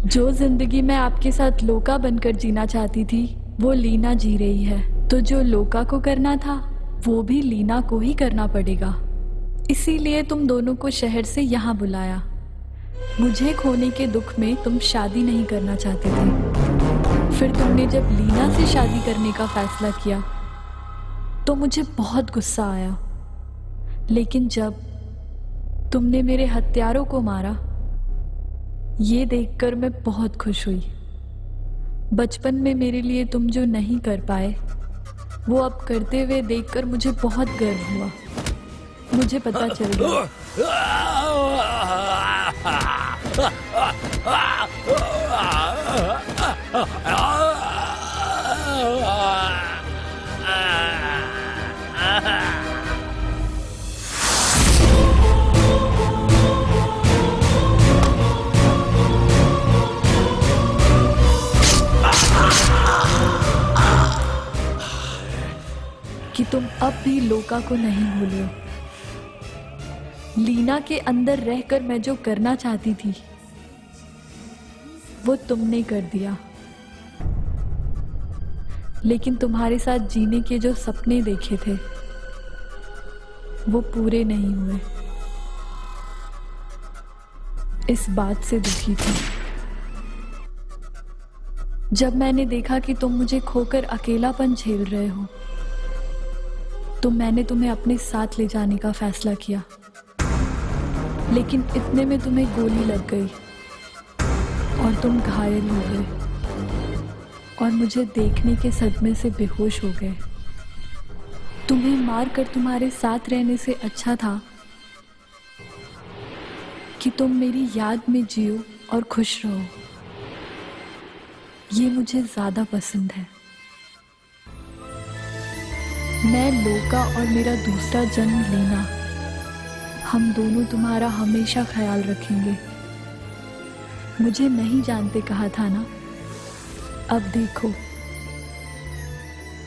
जो जिंदगी मैं आपके साथ लोका बनकर जीना चाहती थी वो लीना जी रही है, तो जो लोका को करना था वो भी लीना को ही करना पड़ेगा। इसीलिए तुम दोनों को शहर से यहाँ बुलाया। मुझे खोने के दुख में तुम शादी नहीं करना चाहते थे। फिर तुमने जब लीना से शादी करने का फैसला किया तो मुझे बहुत गुस्सा आया, लेकिन जब तुमने मेरे हत्यारों को मारा ये देखकर मैं बहुत खुश हुई। बचपन में मेरे लिए तुम जो नहीं कर पाए वो अब करते हुए देखकर मुझे बहुत गर्व हुआ। मुझे पता चल गया कि तुम अब भी लोका को नहीं भूले हो। लीना के अंदर रहकर मैं जो करना चाहती थी वो तुमने कर दिया, लेकिन तुम्हारे साथ जीने के जो सपने देखे थे वो पूरे नहीं हुए। इस बात से दुखी थी। जब मैंने देखा कि तुम मुझे खोकर अकेलापन झेल रहे हो तो मैंने तुम्हें अपने साथ ले जाने का फैसला किया, लेकिन इतने में तुम्हें गोली लग गई और तुम घायल हो गए और मुझे देखने के सदमे से बेहोश हो गए। तुम्हें मारकर तुम्हारे साथ रहने से अच्छा था कि तुम मेरी याद में जियो और खुश रहो। ये मुझे ज्यादा पसंद है। मैं लोका और मेरा दूसरा जन्म लीना, हम दोनों तुम्हारा हमेशा ख्याल रखेंगे। मुझे नहीं जानते कहा था ना, अब देखो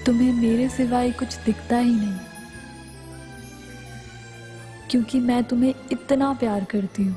तुम्हें मेरे सिवाय कुछ दिखता ही नहीं, क्योंकि मैं तुम्हें इतना प्यार करती हूँ।